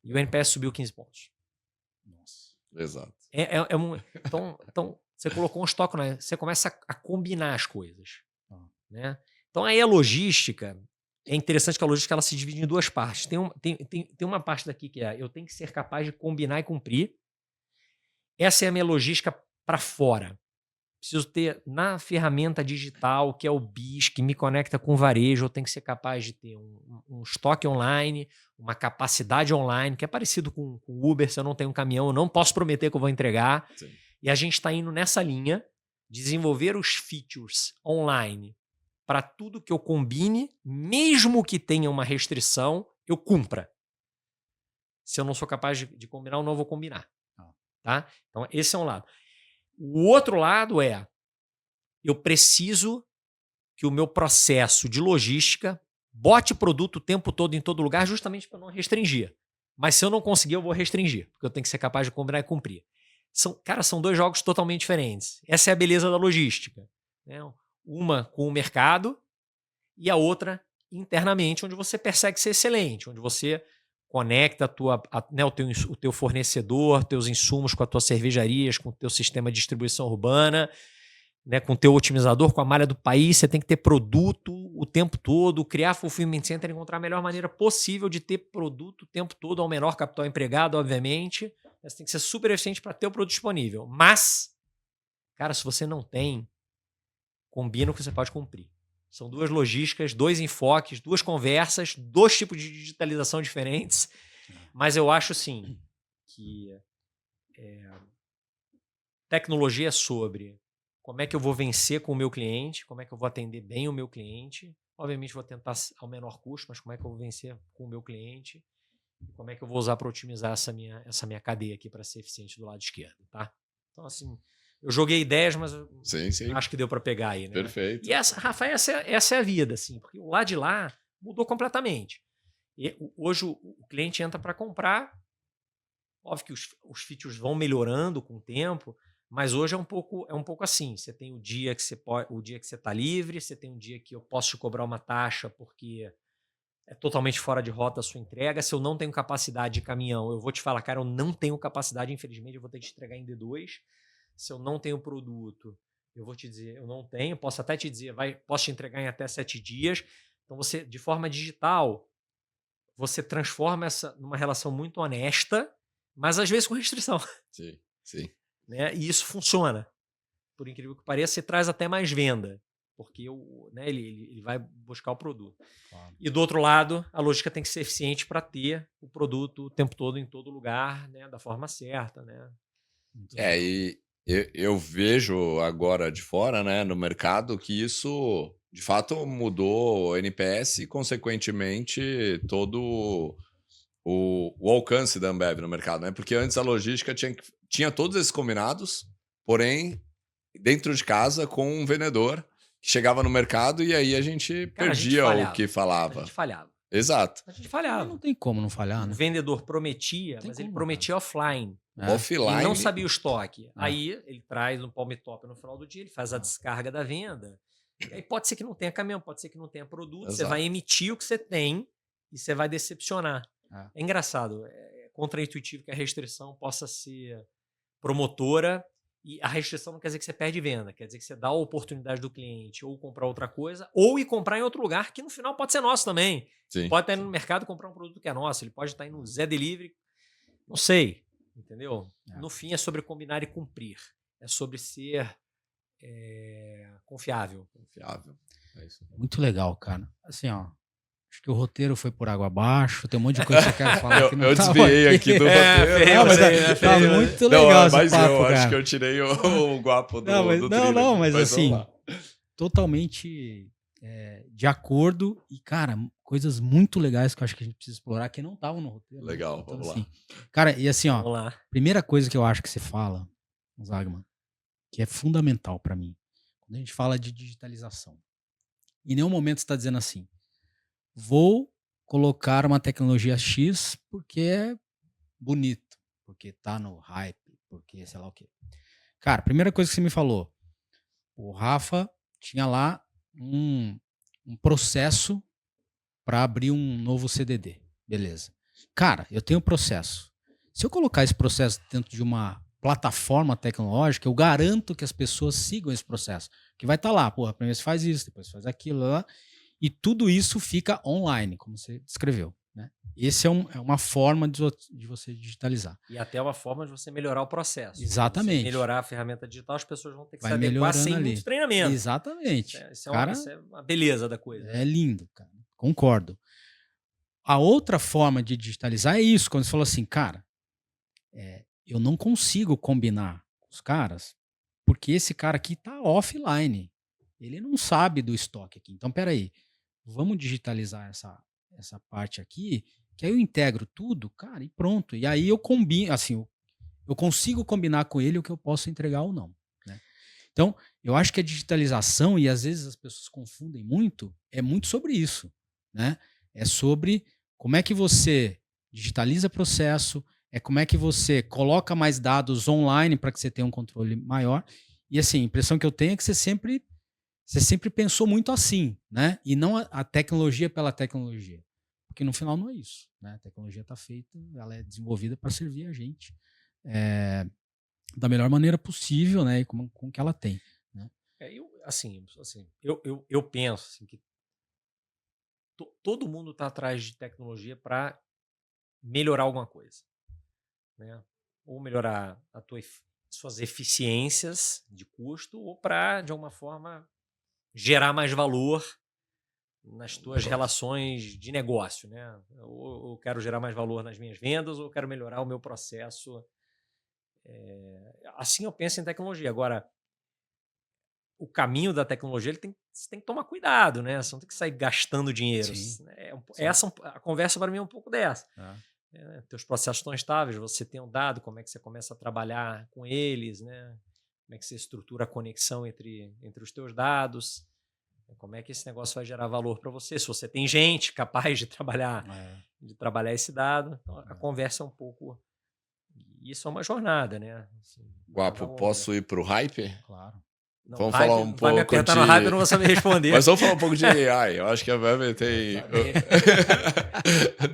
Speaker 1: E o NPS subiu 15 pontos.
Speaker 3: Nossa. Exato.
Speaker 1: Então você colocou um estoque, né? Você começa a combinar as coisas. Né? Então aí a logística, é interessante que a logística ela se divide em duas partes. Tem uma parte daqui que é eu tenho que ser capaz de combinar e cumprir. Essa é a minha logística para fora. Preciso ter na ferramenta digital, que é o BIS, que me conecta com o varejo, eu tenho que ser capaz de ter um estoque online, uma capacidade online, que é parecido com o Uber. Se eu não tenho um caminhão, eu não posso prometer que eu vou entregar. Sim. E a gente está indo nessa linha, desenvolver os features online para tudo que eu combine, mesmo que tenha uma restrição, eu cumpra. Se eu não sou capaz de combinar, eu não vou combinar. Tá? Então, esse é um lado. O outro lado é, eu preciso que o meu processo de logística bote produto o tempo todo em todo lugar, justamente para não restringir. Mas se eu não conseguir, eu vou restringir, porque eu tenho que ser capaz de combinar e cumprir. São dois jogos totalmente diferentes. Essa é a beleza da logística. Né? Uma com o mercado e a outra internamente, onde você persegue ser excelente, onde você conecta o teu fornecedor, teus insumos com as tuas cervejarias, com o teu sistema de distribuição urbana, né, com o teu otimizador, com a malha do país. Você tem que ter produto o tempo todo, criar fulfillment center, encontrar a melhor maneira possível de ter produto o tempo todo, ao menor capital empregado, obviamente. Você tem que ser super eficiente para ter o produto disponível. Mas, cara, se você não tem, combina o que você pode cumprir. São duas logísticas, dois enfoques, duas conversas, dois tipos de digitalização diferentes. Mas eu acho, sim, que tecnologia é sobre como é que eu vou vencer com o meu cliente, como é que eu vou atender bem o meu cliente. Obviamente, vou tentar ao menor custo, mas como é que eu vou vencer com o meu cliente e como é que eu vou usar para otimizar essa minha cadeia aqui para ser eficiente do lado esquerdo. Tá? Então, assim, eu joguei ideias, mas sim. Acho que deu para pegar aí. Né?
Speaker 3: Perfeito.
Speaker 1: E Rafa, essa é a vida, assim, porque o lado de lá mudou completamente. E hoje o cliente entra para comprar. Óbvio que os features vão melhorando com o tempo, mas hoje é um pouco assim. Você tem o dia que você está livre, você tem um dia que eu posso te cobrar uma taxa porque é totalmente fora de rota a sua entrega. Se eu não tenho capacidade de caminhão, eu vou te falar, cara, eu não tenho capacidade, infelizmente, eu vou ter que te entregar em D2. Se eu não tenho produto, eu vou te dizer, eu não tenho. Posso até te dizer, posso te entregar em até 7 dias. Então, você, de forma digital, você transforma essa numa relação muito honesta, mas às vezes com restrição.
Speaker 3: Sim.
Speaker 1: Né? E isso funciona. Por incrível que pareça, você traz até mais venda, porque ele vai buscar o produto. Claro. E do outro lado, a logística tem que ser eficiente para ter o produto o tempo todo, em todo lugar, né? Da forma certa. Né?
Speaker 3: E eu vejo agora de fora, né, no mercado, que isso de fato mudou o NPS e, consequentemente, todo o alcance da Ambev no mercado, né? Porque antes a logística tinha todos esses combinados, porém, dentro de casa, com um vendedor que chegava no mercado e aí a gente perdia o que falava.
Speaker 1: A gente falhava.
Speaker 3: Exato.
Speaker 1: A gente falhava.
Speaker 2: Não tem como não falhar, né?
Speaker 1: O vendedor prometia, mas ele prometia offline.
Speaker 3: Offline.
Speaker 1: Ele não sabia o estoque. Aí ele traz um palm top no final do dia, ele faz a descarga da venda. E aí pode ser que não tenha caminhão, pode ser que não tenha produto. Exato. Você vai emitir o que você tem e você vai decepcionar. É engraçado, é contraintuitivo que a restrição possa ser promotora, e a restrição não quer dizer que você perde venda, quer dizer que você dá a oportunidade do cliente ou comprar outra coisa, ou ir comprar em outro lugar, que no final pode ser nosso também.
Speaker 3: Sim,
Speaker 1: ele pode estar indo no mercado e comprar um produto que é nosso, ele pode estar indo no Zé Delivery, não sei, entendeu? No fim é sobre combinar e cumprir, é sobre ser confiável.
Speaker 3: É isso.
Speaker 2: Muito legal, cara. Assim, Acho que o roteiro foi por água abaixo. Tem um monte de coisa que eu quero falar.
Speaker 3: Eu desviei aqui do roteiro.
Speaker 2: Não, mas tá muito legal esse papo,
Speaker 3: eu
Speaker 2: cara.
Speaker 3: acho que eu tirei o guapo do trilho.
Speaker 2: Não, mas assim, totalmente de acordo. E, cara, coisas muito legais que eu acho que a gente precisa explorar que não estavam no roteiro.
Speaker 3: Legal,
Speaker 2: então,
Speaker 3: vamos
Speaker 2: assim,
Speaker 3: lá.
Speaker 2: Cara, e assim, ó, primeira coisa que eu acho que você fala, Zagman, que é fundamental para mim, quando a gente fala de digitalização. Em nenhum momento você está dizendo assim, vou colocar uma tecnologia X porque é bonito, porque tá no hype, porque sei lá o quê. Cara, primeira coisa que você me falou, o Rafa tinha lá um processo para abrir um novo CDD. Beleza. Cara, eu tenho um processo. Se eu colocar esse processo dentro de uma plataforma tecnológica, eu garanto que as pessoas sigam esse processo. Que vai estar lá, porra, primeiro você faz isso, depois faz aquilo, lá, e tudo isso fica online, como você descreveu. Né? Esse é uma forma de você digitalizar.
Speaker 1: E até uma forma de você melhorar o processo.
Speaker 2: Exatamente.
Speaker 1: Se melhorar a ferramenta digital, as pessoas vão ter que
Speaker 2: vai
Speaker 1: se adequar sem
Speaker 2: ali.
Speaker 1: muito treinamento.
Speaker 2: Exatamente.
Speaker 1: Isso é uma beleza da coisa.
Speaker 2: É lindo, cara. Concordo. A outra forma de digitalizar é isso, quando você falou assim, cara, eu não consigo combinar com os caras, porque esse cara aqui tá offline. Ele não sabe do estoque aqui. Então, peraí, vamos digitalizar essa parte aqui, que aí eu integro tudo, cara, e pronto. E aí eu combino, assim, eu consigo combinar com ele o que eu posso entregar ou não. Né? Então, eu acho que a digitalização, e às vezes as pessoas confundem muito, é muito sobre isso. Né? É sobre como é que você digitaliza processo, como é que você coloca mais dados online para que você tenha um controle maior. E assim, a impressão que eu tenho é que você sempre pensou muito assim, né? E não a tecnologia pela tecnologia. Porque no final não é isso. Né? A tecnologia está feita, ela é desenvolvida para servir a gente da melhor maneira possível, né? E com que ela tem. Né?
Speaker 1: Eu penso assim, que todo mundo está atrás de tecnologia para melhorar alguma coisa. Né? Ou melhorar suas eficiências de custo, ou para, de alguma forma, gerar mais valor nas tuas relações de negócio. Né? Ou eu quero gerar mais valor nas minhas vendas, ou eu quero melhorar o meu processo. Assim eu penso em tecnologia. Agora, o caminho da tecnologia você tem que tomar cuidado, né? Você não tem que sair gastando dinheiro.
Speaker 2: Sim.
Speaker 1: A conversa para mim é um pouco dessa. Teus processos estão estáveis, você tem um dado, como é que você começa a trabalhar com eles, né? Como é que você estrutura a conexão entre os teus dados, como é que esse negócio vai gerar valor para você, se você tem gente capaz de trabalhar esse dado. Então, a conversa é um pouco... Isso é uma jornada, né? Assim,
Speaker 3: Guapo, posso ir para o hype?
Speaker 2: Claro.
Speaker 1: Não,
Speaker 3: vamos falar um pouco
Speaker 1: vai me apertar no hype, eu não vou saber responder.
Speaker 3: Mas vamos falar um pouco de AI. Eu acho que a Ambev tem...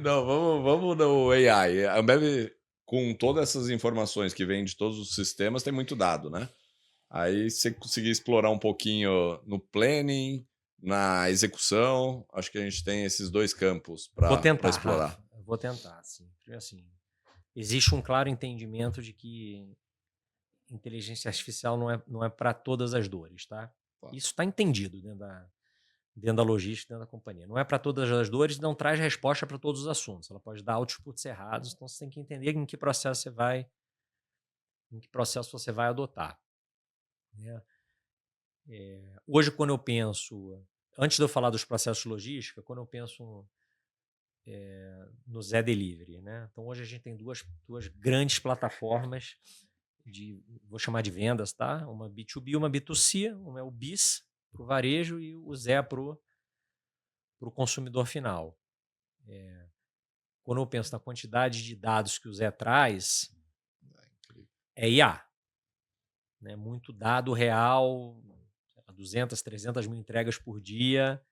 Speaker 3: Não, vamos no AI. A Ambev, com todas essas informações que vêm de todos os sistemas, tem muito dado, né? Aí, se você conseguir explorar um pouquinho no planning, na execução, acho que a gente tem esses dois campos para explorar.
Speaker 1: Rafa, vou tentar, sim. Assim, existe um claro entendimento de que inteligência artificial não é para todas as dores, tá? Isso está entendido dentro da logística, dentro da companhia. Não é para todas as dores, não traz resposta para todos os assuntos. Ela pode dar outputs errados, então você tem que entender em que processo você vai adotar. Hoje, quando eu penso, antes de eu falar dos processos de logística, quando eu penso no Zé Delivery, né? Então hoje a gente tem duas grandes plataformas vou chamar de vendas, tá? Uma B2B e uma B2C. Uma é o BIS para o varejo e o Zé para o consumidor final. Quando eu penso na quantidade de dados que o Zé traz, é IA. Né? Muito dado real, 200, 300 mil entregas por dia.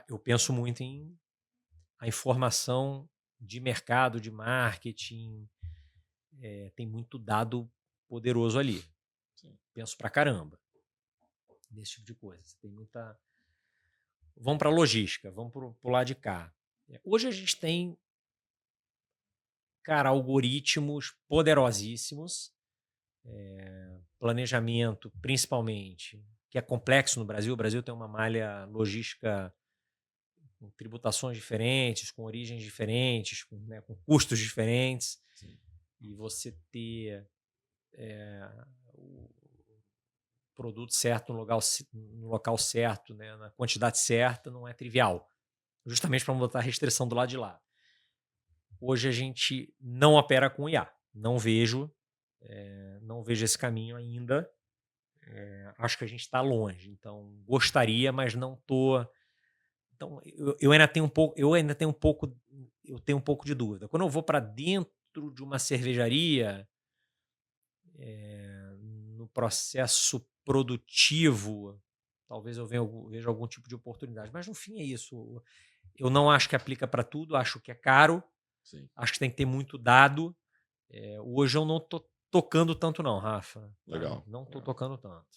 Speaker 1: Eu penso muito em a informação de mercado, de marketing. Tem muito dado poderoso ali. Penso pra caramba desse tipo de coisa. Tem muita... Vamos para a logística, vamos pro lado de cá. Hoje a gente tem, cara, algoritmos poderosíssimos, planejamento principalmente, que é complexo no Brasil. O Brasil tem uma malha logística com tributações diferentes, com origens diferentes, com custos diferentes.
Speaker 3: Sim.
Speaker 1: E você ter o produto certo no local certo, né, na quantidade certa, não é trivial. Justamente para não botar restrição do lado de lá. Hoje a gente não opera com IA. Não vejo esse caminho ainda. Acho que a gente está longe. Então, gostaria, mas não estou. Então, eu ainda tenho um pouco de dúvida. Quando eu vou para dentro de uma cervejaria, no processo produtivo, talvez eu veja algum tipo de oportunidade. Mas no fim é isso. Eu não acho que aplica para tudo, acho que é caro,
Speaker 3: Sim.
Speaker 1: acho que tem que ter muito dado. Hoje eu não estou tocando tanto não, Rafa.
Speaker 3: Legal.
Speaker 1: Não estou tocando tanto.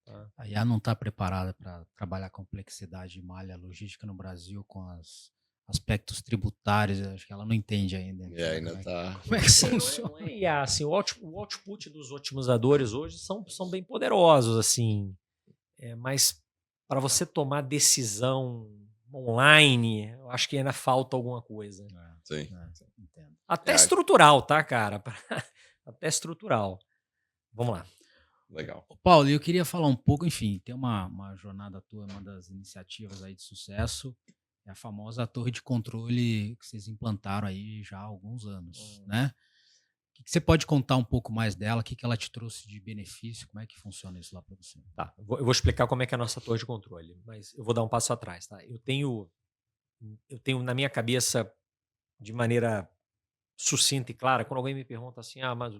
Speaker 1: Tá?
Speaker 2: A IA não está preparada para trabalhar a complexidade de malha logística no Brasil com os aspectos tributários. Acho que ela não entende ainda.
Speaker 3: Ainda está.
Speaker 2: Como é que funciona?
Speaker 1: Não é IA, assim, o output dos otimizadores hoje são bem poderosos, assim. Mas para você tomar decisão online, eu acho que ainda falta alguma coisa.
Speaker 3: Sim.
Speaker 2: Entendo.
Speaker 1: Até estrutural, tá, cara? Até estrutural. Vamos lá.
Speaker 3: Legal.
Speaker 2: Paulo, eu queria falar um pouco, enfim, tem uma jornada tua, uma das iniciativas aí de sucesso, é a famosa torre de controle que vocês implantaram aí já há alguns anos, né? O que você pode contar um pouco mais dela? O que ela te trouxe de benefício? Como é que funciona isso lá para você?
Speaker 1: Tá, eu vou explicar como é que é a nossa torre de controle, mas eu vou dar um passo atrás, tá? Eu tenho na minha cabeça, de maneira sucinta e clara, quando alguém me pergunta assim, mas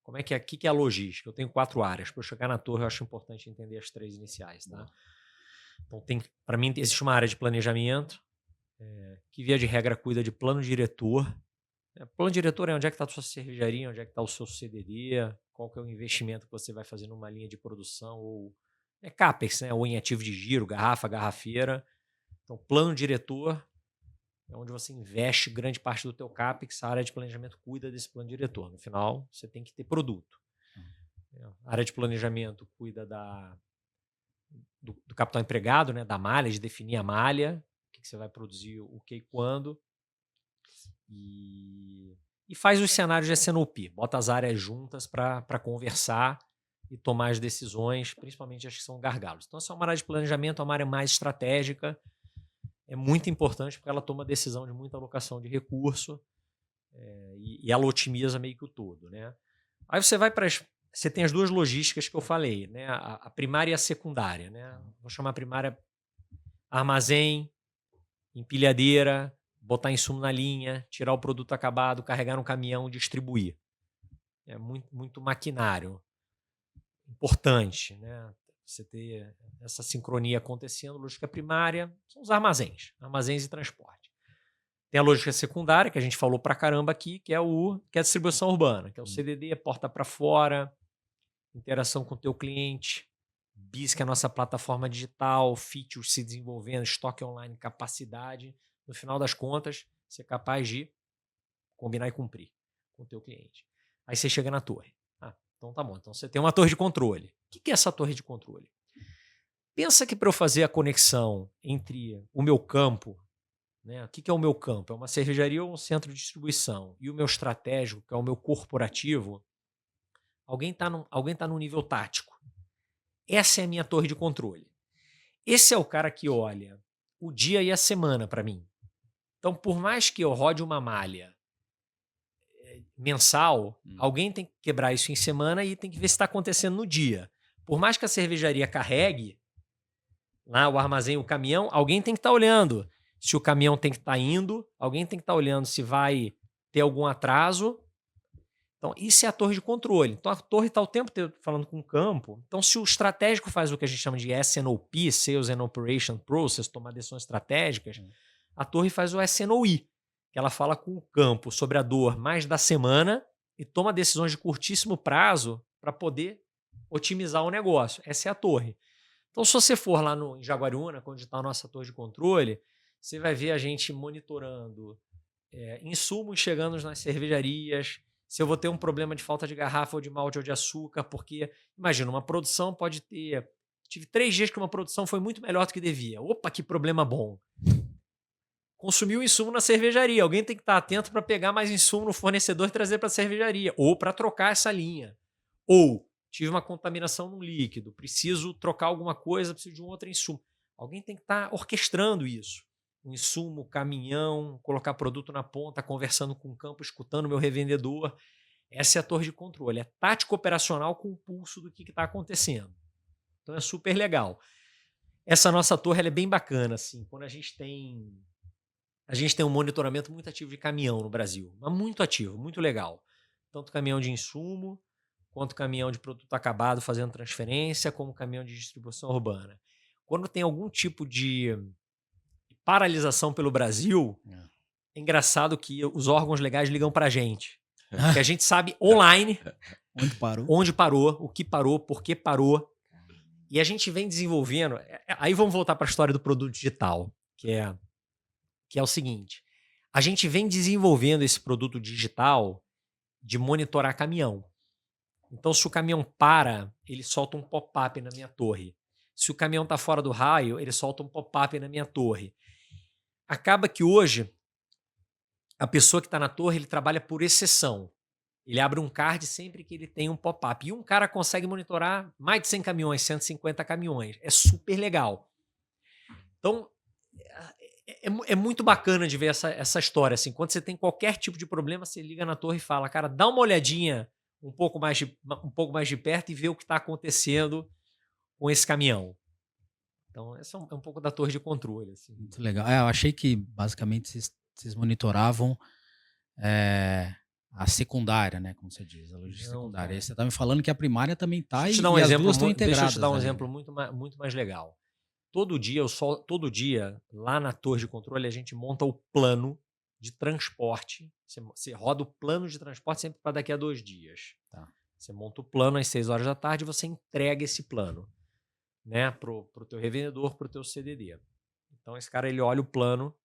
Speaker 1: como é que que é a logística? Eu tenho 4 áreas. Para eu chegar na torre, eu acho importante entender as 3 iniciais, tá? Então, para mim, existe uma área de planejamento, que via de regra cuida de plano diretor. Plano diretor é onde é que está a sua cervejaria, onde é que está o seu CDD, qual que é o investimento que você vai fazer numa linha de produção, ou CAPEX, né? Ou em ativo de giro, garrafeira. Então, plano diretor é onde você investe grande parte do teu CAPEX, a área de planejamento cuida desse plano diretor. No final, você tem que ter produto. A área de planejamento cuida do capital empregado, né, da malha, de definir a malha, o que você vai produzir, o que e quando. E faz os cenários de S&OP, bota as áreas juntas para conversar e tomar as decisões, principalmente as que são gargalos. Então, essa é uma área de planejamento, é uma área mais estratégica, é muito importante porque ela toma decisão de muita alocação de recurso e ela otimiza meio que o todo, né? Aí você tem as 2 logísticas que eu falei, né? A primária e a secundária, né? Vou chamar a primária armazém, empilhadeira, botar insumo na linha, tirar o produto acabado, carregar no caminhão, distribuir. É muito maquinário. Importante, né? Você ter essa sincronia acontecendo. Lógica primária são os armazéns e transporte. Tem a lógica secundária, que a gente falou pra caramba aqui, que é a distribuição urbana, que é o CDD, porta para fora, interação com o teu cliente, BIS, que é a nossa plataforma digital, features se desenvolvendo, estoque online, capacidade. No final das contas, ser capaz de combinar e cumprir com o teu cliente. Aí você chega na torre. Então tá bom. Então você tem uma torre de controle. O que é essa torre de controle? Pensa que para eu fazer a conexão entre o meu campo, né? O que é o meu campo? É uma cervejaria ou um centro de distribuição? E o meu estratégico, que é o meu corporativo, alguém tá no nível tático. Essa é a minha torre de controle. Esse é o cara que olha o dia e a semana para mim. Então, por mais que eu rode uma malha mensal, alguém tem que quebrar isso em semana e tem que ver se está acontecendo no dia. Por mais que a cervejaria carregue lá o armazém, o caminhão, alguém tem que estar olhando se o caminhão tem que estar indo, alguém tem que estar olhando se vai ter algum atraso. Então, isso é a torre de controle. Então, a torre está o tempo todo falando com o campo. Então, se o estratégico faz o que a gente chama de S&OP, Sales and Operation Process, tomar decisões estratégicas, a torre faz o S&OI, que ela fala com o campo sobre a dor mais da semana e toma decisões de curtíssimo prazo para poder otimizar o negócio. Essa é a torre. Então, se você for lá em Jaguariúna, onde está a nossa torre de controle, você vai ver a gente monitorando insumos chegando nas cervejarias, se eu vou ter um problema de falta de garrafa ou de malte ou de açúcar, porque, imagina, uma produção pode ter Tive 3 dias que uma produção foi muito melhor do que devia. Opa, que problema bom. Consumiu insumo na cervejaria. Alguém tem que estar atento para pegar mais insumo no fornecedor e trazer para a cervejaria. Ou para trocar essa linha. Ou tive uma contaminação no líquido. Preciso trocar alguma coisa, preciso de um outro insumo. Alguém tem que estar orquestrando isso. Um insumo, caminhão, colocar produto na ponta, conversando com o campo, escutando o meu revendedor. Essa é a torre de controle. É tático operacional com o pulso do que está acontecendo. Então é super legal. Essa nossa torre ela é bem bacana. Assim, quando a gente tem um monitoramento muito ativo de caminhão no Brasil. Mas muito ativo, muito legal. Tanto caminhão de insumo, quanto caminhão de produto acabado fazendo transferência, como caminhão de distribuição urbana. Quando tem algum tipo de paralisação pelo Brasil, é engraçado que os órgãos legais ligam para a gente. Que a gente sabe online onde parou, o que parou, por que parou. E a gente vem desenvolvendo... Aí vamos voltar para a história do produto digital, que é o seguinte. A gente vem desenvolvendo esse produto digital de monitorar caminhão. Então, se o caminhão para, ele solta um pop-up na minha torre. Se o caminhão está fora do raio, ele solta um pop-up na minha torre. Acaba que hoje, a pessoa que está na torre, ele trabalha por exceção. Ele abre um card sempre que ele tem um pop-up. E um cara consegue monitorar mais de 100 caminhões, 150 caminhões. É super legal. Então, é muito bacana de ver essa história. Assim, quando você tem qualquer tipo de problema, você liga na torre e fala, cara, dá uma olhadinha um pouco mais de perto e vê o que está acontecendo com esse caminhão. Então, essa é um pouco da torre de controle. Assim.
Speaker 2: Muito legal. Eu achei que, basicamente, vocês monitoravam a secundária, né? Como você diz, a logística secundária. Aí você está me falando que a primária também está e as duas estão integradas.
Speaker 1: Deixa eu te dar um exemplo muito mais legal. Todo dia, lá na torre de controle, a gente monta o plano de transporte. Você roda o plano de transporte sempre para daqui a 2 dias.
Speaker 2: Tá.
Speaker 1: Você monta o plano às 6 horas da tarde e você entrega esse plano, né, pro teu revendedor, pro teu CDD. Então esse cara ele olha o plano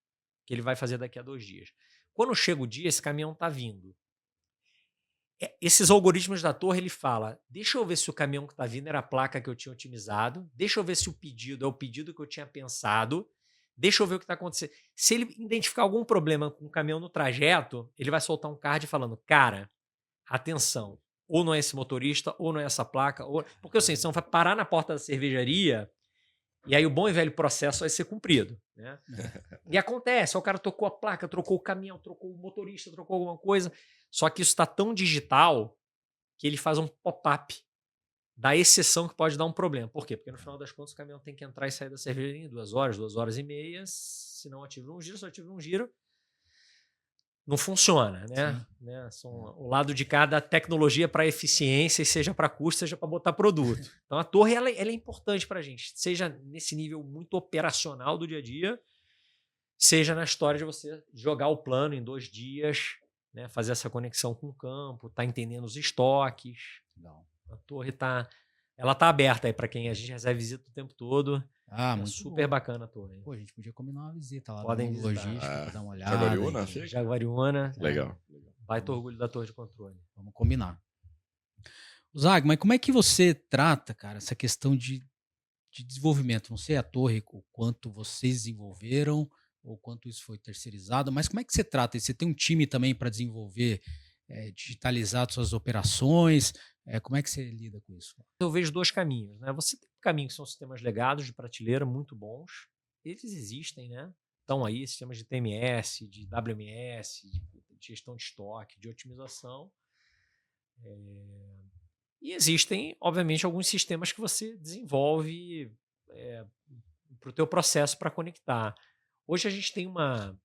Speaker 1: que ele vai fazer daqui a 2 dias. Quando chega o dia, esse caminhão está vindo. Esses algoritmos da torre, ele fala, deixa eu ver se o caminhão que está vindo era a placa que eu tinha otimizado, deixa eu ver se o pedido é o pedido que eu tinha pensado, deixa eu ver o que está acontecendo. Se ele identificar algum problema com o caminhão no trajeto, ele vai soltar um card falando, cara, atenção, ou não é esse motorista, ou não é essa placa, porque assim, você vai parar na porta da cervejaria e aí o bom e velho processo vai ser cumprido. Né? E acontece, o cara trocou a placa, trocou o caminhão, trocou o motorista, trocou alguma coisa, só que isso está tão digital que ele faz um pop-up da exceção que pode dar um problema. Por quê? Porque no final das contas o caminhão tem que entrar e sair da cervejaria em 2 horas, 2 horas e meia, se não ativar um giro, se ativar um giro, não funciona, né? O lado de cada tecnologia para eficiência, seja para custo, seja para botar produto. Então a torre ela é importante para a gente, seja nesse nível muito operacional do dia a dia, seja na história de você jogar o plano em 2 dias, né? Fazer essa conexão com o campo, tá entendendo os estoques. Não. A torre tá aberta aí para quem a gente recebe visita o tempo todo. Muito super bacana a torre.
Speaker 2: Pô, a gente podia combinar uma visita lá.
Speaker 1: Podem
Speaker 2: no logística para dar uma olhada.
Speaker 3: Jaguariúna, fica?
Speaker 1: Jaguariúna.
Speaker 3: Legal.
Speaker 1: Baita orgulho da torre de controle.
Speaker 2: Vamos combinar. Zag, mas como é que você trata, cara, essa questão de desenvolvimento? Não sei a torre, o quanto vocês desenvolveram ou quanto isso foi terceirizado, mas como é que você trata? Você tem um time também para desenvolver, digitalizar suas operações? Como é que você lida com isso?
Speaker 1: Eu vejo 2 caminhos. Né? Você tem um caminho que são sistemas legados de prateleira muito bons. Eles existem, né? Estão aí sistemas de TMS, de WMS, de gestão de estoque, de otimização. E existem, obviamente, alguns sistemas que você desenvolve para o teu processo para conectar. Hoje a gente tem uma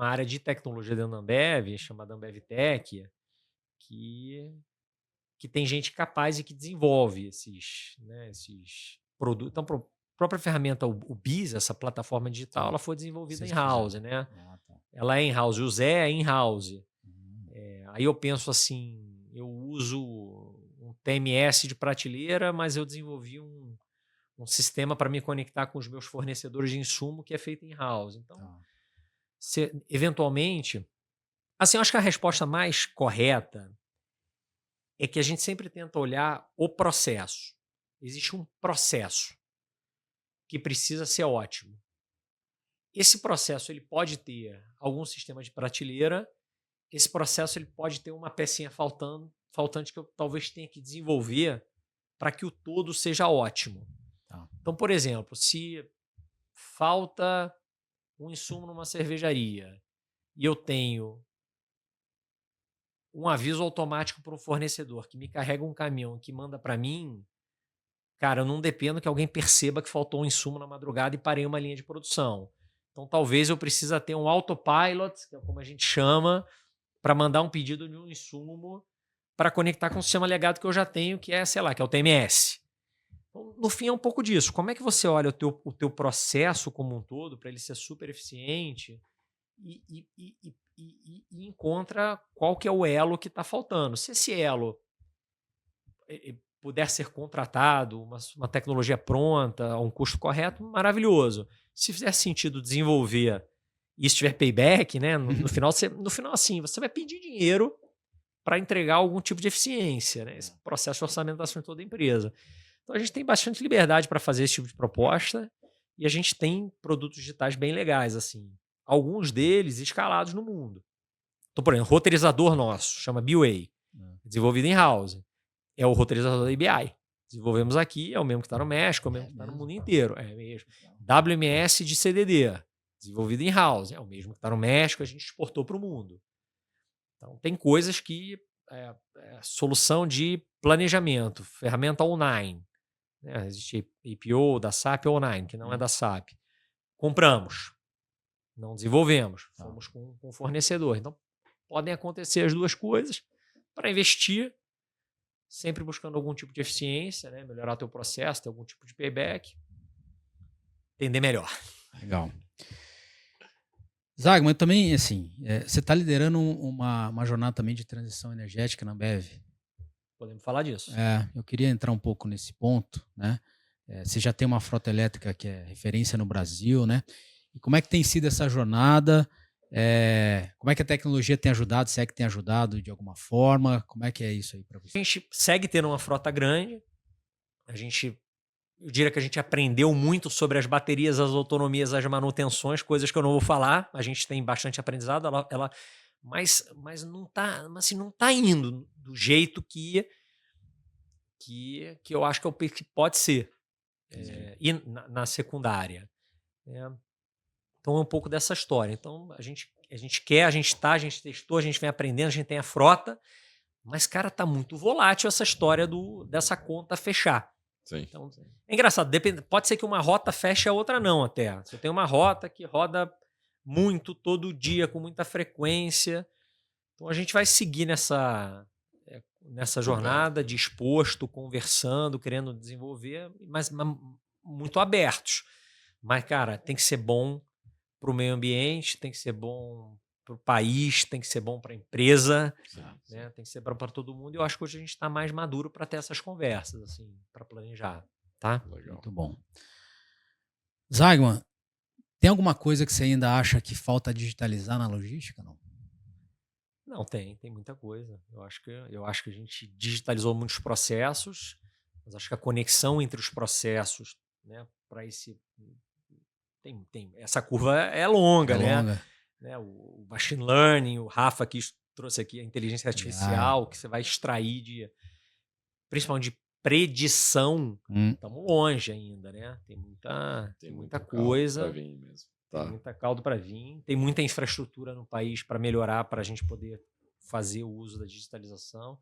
Speaker 1: área de tecnologia dentro da Ambev, chamada Ambev Tech, que tem gente capaz e que desenvolve esses produtos. Então, a própria ferramenta, o BIS, essa plataforma digital, ela foi desenvolvida in-house, né? Ela é in-house, o Zé é in-house. Aí eu penso assim, eu uso um TMS de prateleira, mas eu desenvolvi um sistema para me conectar com os meus fornecedores de insumo que é feito in-house. Então, eventualmente, assim, eu acho que a resposta mais correta é que a gente sempre tenta olhar o processo. existe um processo que precisa ser ótimo. Esse processo ele pode ter algum sistema de prateleira, esse processo ele pode ter uma pecinha faltante que eu talvez tenha que desenvolver para que o todo seja ótimo.
Speaker 2: Tá.
Speaker 1: Então, por exemplo, se falta um insumo numa cervejaria e eu tenho um aviso automático para um fornecedor que me carrega um caminhão que manda para mim, cara, eu não dependo que alguém perceba que faltou um insumo na madrugada e parei uma linha de produção. Então, talvez eu precisa ter um autopilot, que é como a gente chama, para mandar um pedido de um insumo para conectar com o sistema legado que eu já tenho, que é, sei lá, que é o TMS. Então, no fim, é um pouco disso. Como é que você olha o teu processo como um todo para ele ser super eficiente e encontra qual que é o elo que está faltando? Se esse elo puder ser contratado, uma tecnologia pronta, a um custo correto, maravilhoso. Se fizer sentido desenvolver e se tiver payback, né, no final, assim, você vai pedir dinheiro para entregar algum tipo de eficiência, né, esse processo de orçamentação de toda a empresa. Então a gente tem bastante liberdade para fazer esse tipo de proposta e a gente tem produtos digitais bem legais, assim. Alguns deles escalados no mundo. Então, por exemplo, roteirizador nosso, chama BWay, desenvolvido em house. É o roteirizador da ABI. Desenvolvemos aqui, é o mesmo que está no México, é o mesmo que está no mundo inteiro. É mesmo. WMS de CDD, desenvolvido em house, é o mesmo que está no México, a gente exportou para o mundo. Então, tem coisas que solução de planejamento, ferramenta online. Né? Existe APO da SAP online, que não é da SAP. Compramos, não desenvolvemos, fomos com o fornecedor. Então, podem acontecer as duas coisas para investir, sempre buscando algum tipo de eficiência, né? Melhorar teu processo, ter algum tipo de payback, entender melhor.
Speaker 2: Legal. Zagman, também, assim, você está liderando uma jornada também de transição energética na Ambev.
Speaker 1: Podemos falar disso.
Speaker 2: Eu queria entrar um pouco nesse ponto, né? Você já tem uma frota elétrica que é referência no Brasil, né? E como é que tem sido essa jornada? Como é que a tecnologia tem ajudado? Se é que tem ajudado de alguma forma? Como é que é isso aí para você?
Speaker 1: A gente segue tendo uma frota grande. Eu diria que a gente aprendeu muito sobre as baterias, as autonomias, as manutenções, coisas que eu não vou falar. A gente tem bastante aprendizado, mas não está assim, não tá indo do jeito que eu acho que pode ser. E na secundária. Então é um pouco dessa história. Então a gente quer, a gente testou, a gente vem aprendendo, a gente tem a frota, mas, cara, tá muito volátil essa história dessa conta fechar.
Speaker 3: Sim.
Speaker 1: Então, é engraçado, pode ser que uma rota feche a outra não até. Você tem uma rota que roda muito todo dia, com muita frequência. Então a gente vai seguir nessa jornada, disposto, conversando, querendo desenvolver, mas muito abertos. Mas, cara, tem que ser bom para o meio ambiente, tem que ser bom para o país, tem que ser bom para a empresa, né? Tem que ser bom para todo mundo. E eu acho que hoje a gente está mais maduro para ter essas conversas, assim, para planejar. Tá?
Speaker 3: Legal.
Speaker 2: Muito bom. Zagman, tem alguma coisa que você ainda acha que falta digitalizar na logística, não?
Speaker 1: Não, tem muita coisa. Eu acho que a gente digitalizou muitos processos, mas acho que a conexão entre os processos, né, para esse essa curva é longa, né? O machine learning, o Rafa aqui trouxe aqui a inteligência artificial, que você vai extrair principalmente de predição. Estamos longe ainda, né? Tem muita coisa.
Speaker 3: Vir mesmo.
Speaker 1: Tem muita caldo para vir. Tem muita infraestrutura no país para melhorar, para a gente poder fazer o uso da digitalização.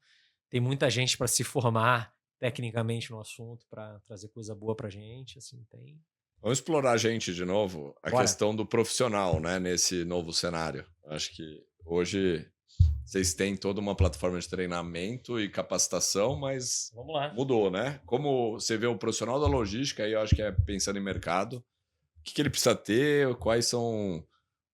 Speaker 1: Tem muita gente para se formar tecnicamente no assunto, para trazer coisa boa para a gente. Assim, tem.
Speaker 3: Vamos explorar a gente de novo, a questão do profissional, né, nesse novo cenário. Acho que hoje vocês têm toda uma plataforma de treinamento e capacitação, mas
Speaker 1: vamos lá.
Speaker 3: Mudou, né? Como você vê o profissional da logística, aí eu acho que é pensando em mercado, o que ele precisa ter, quais são,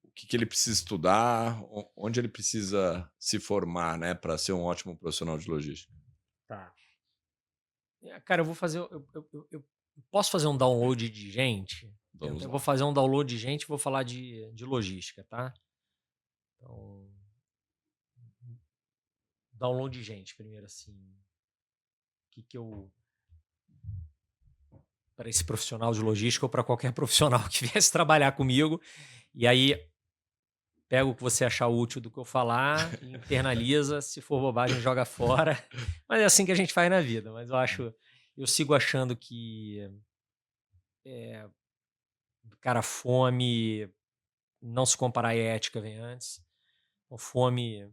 Speaker 3: o que ele precisa estudar, onde ele precisa se formar, né, para ser um ótimo profissional de logística.
Speaker 1: Tá. Cara, eu vou fazer... Eu posso fazer um download de gente? Eu vou fazer um download de gente e vou falar de logística, tá? Então, download de gente primeiro, assim. O que eu... esse profissional de logística ou para qualquer profissional que viesse trabalhar comigo. E aí, pega o que você achar útil do que eu falar, internaliza, se for bobagem, joga fora. Mas é assim que a gente faz na vida. Mas eu sigo achando que, cara, fome, não se comparar à ética vem antes. Então, fome, o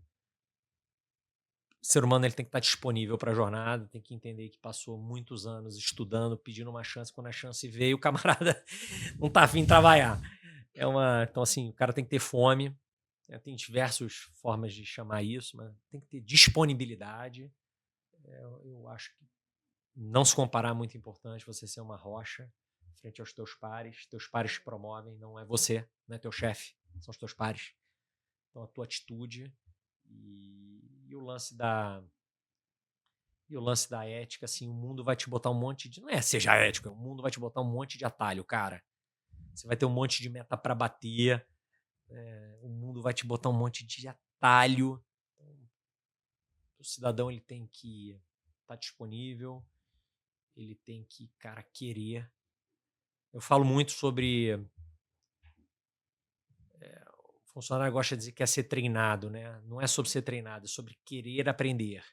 Speaker 1: ser humano ele tem que estar disponível para a jornada, tem que entender que passou muitos anos estudando, pedindo uma chance. Quando a chance veio, o camarada não tá afim de trabalhar. Então, assim, o cara tem que ter fome. Tem diversas formas de chamar isso, mas tem que ter disponibilidade. Eu acho que não se comparar é muito importante, você ser uma rocha frente aos teus pares. Teus pares te promovem, não é você, não é teu chefe, são os teus pares. Então a tua atitude e o lance da ética, assim, o mundo vai te botar um monte de... Não é seja ético, o mundo vai te botar um monte de atalho, cara. Você vai ter um monte de meta para bater. O mundo vai te botar um monte de atalho. O cidadão ele tem que estar disponível, ele tem que, cara, querer. Eu falo muito sobre... o funcionário gosta de dizer que quer ser treinado, né? Não é sobre ser treinado, é sobre querer aprender.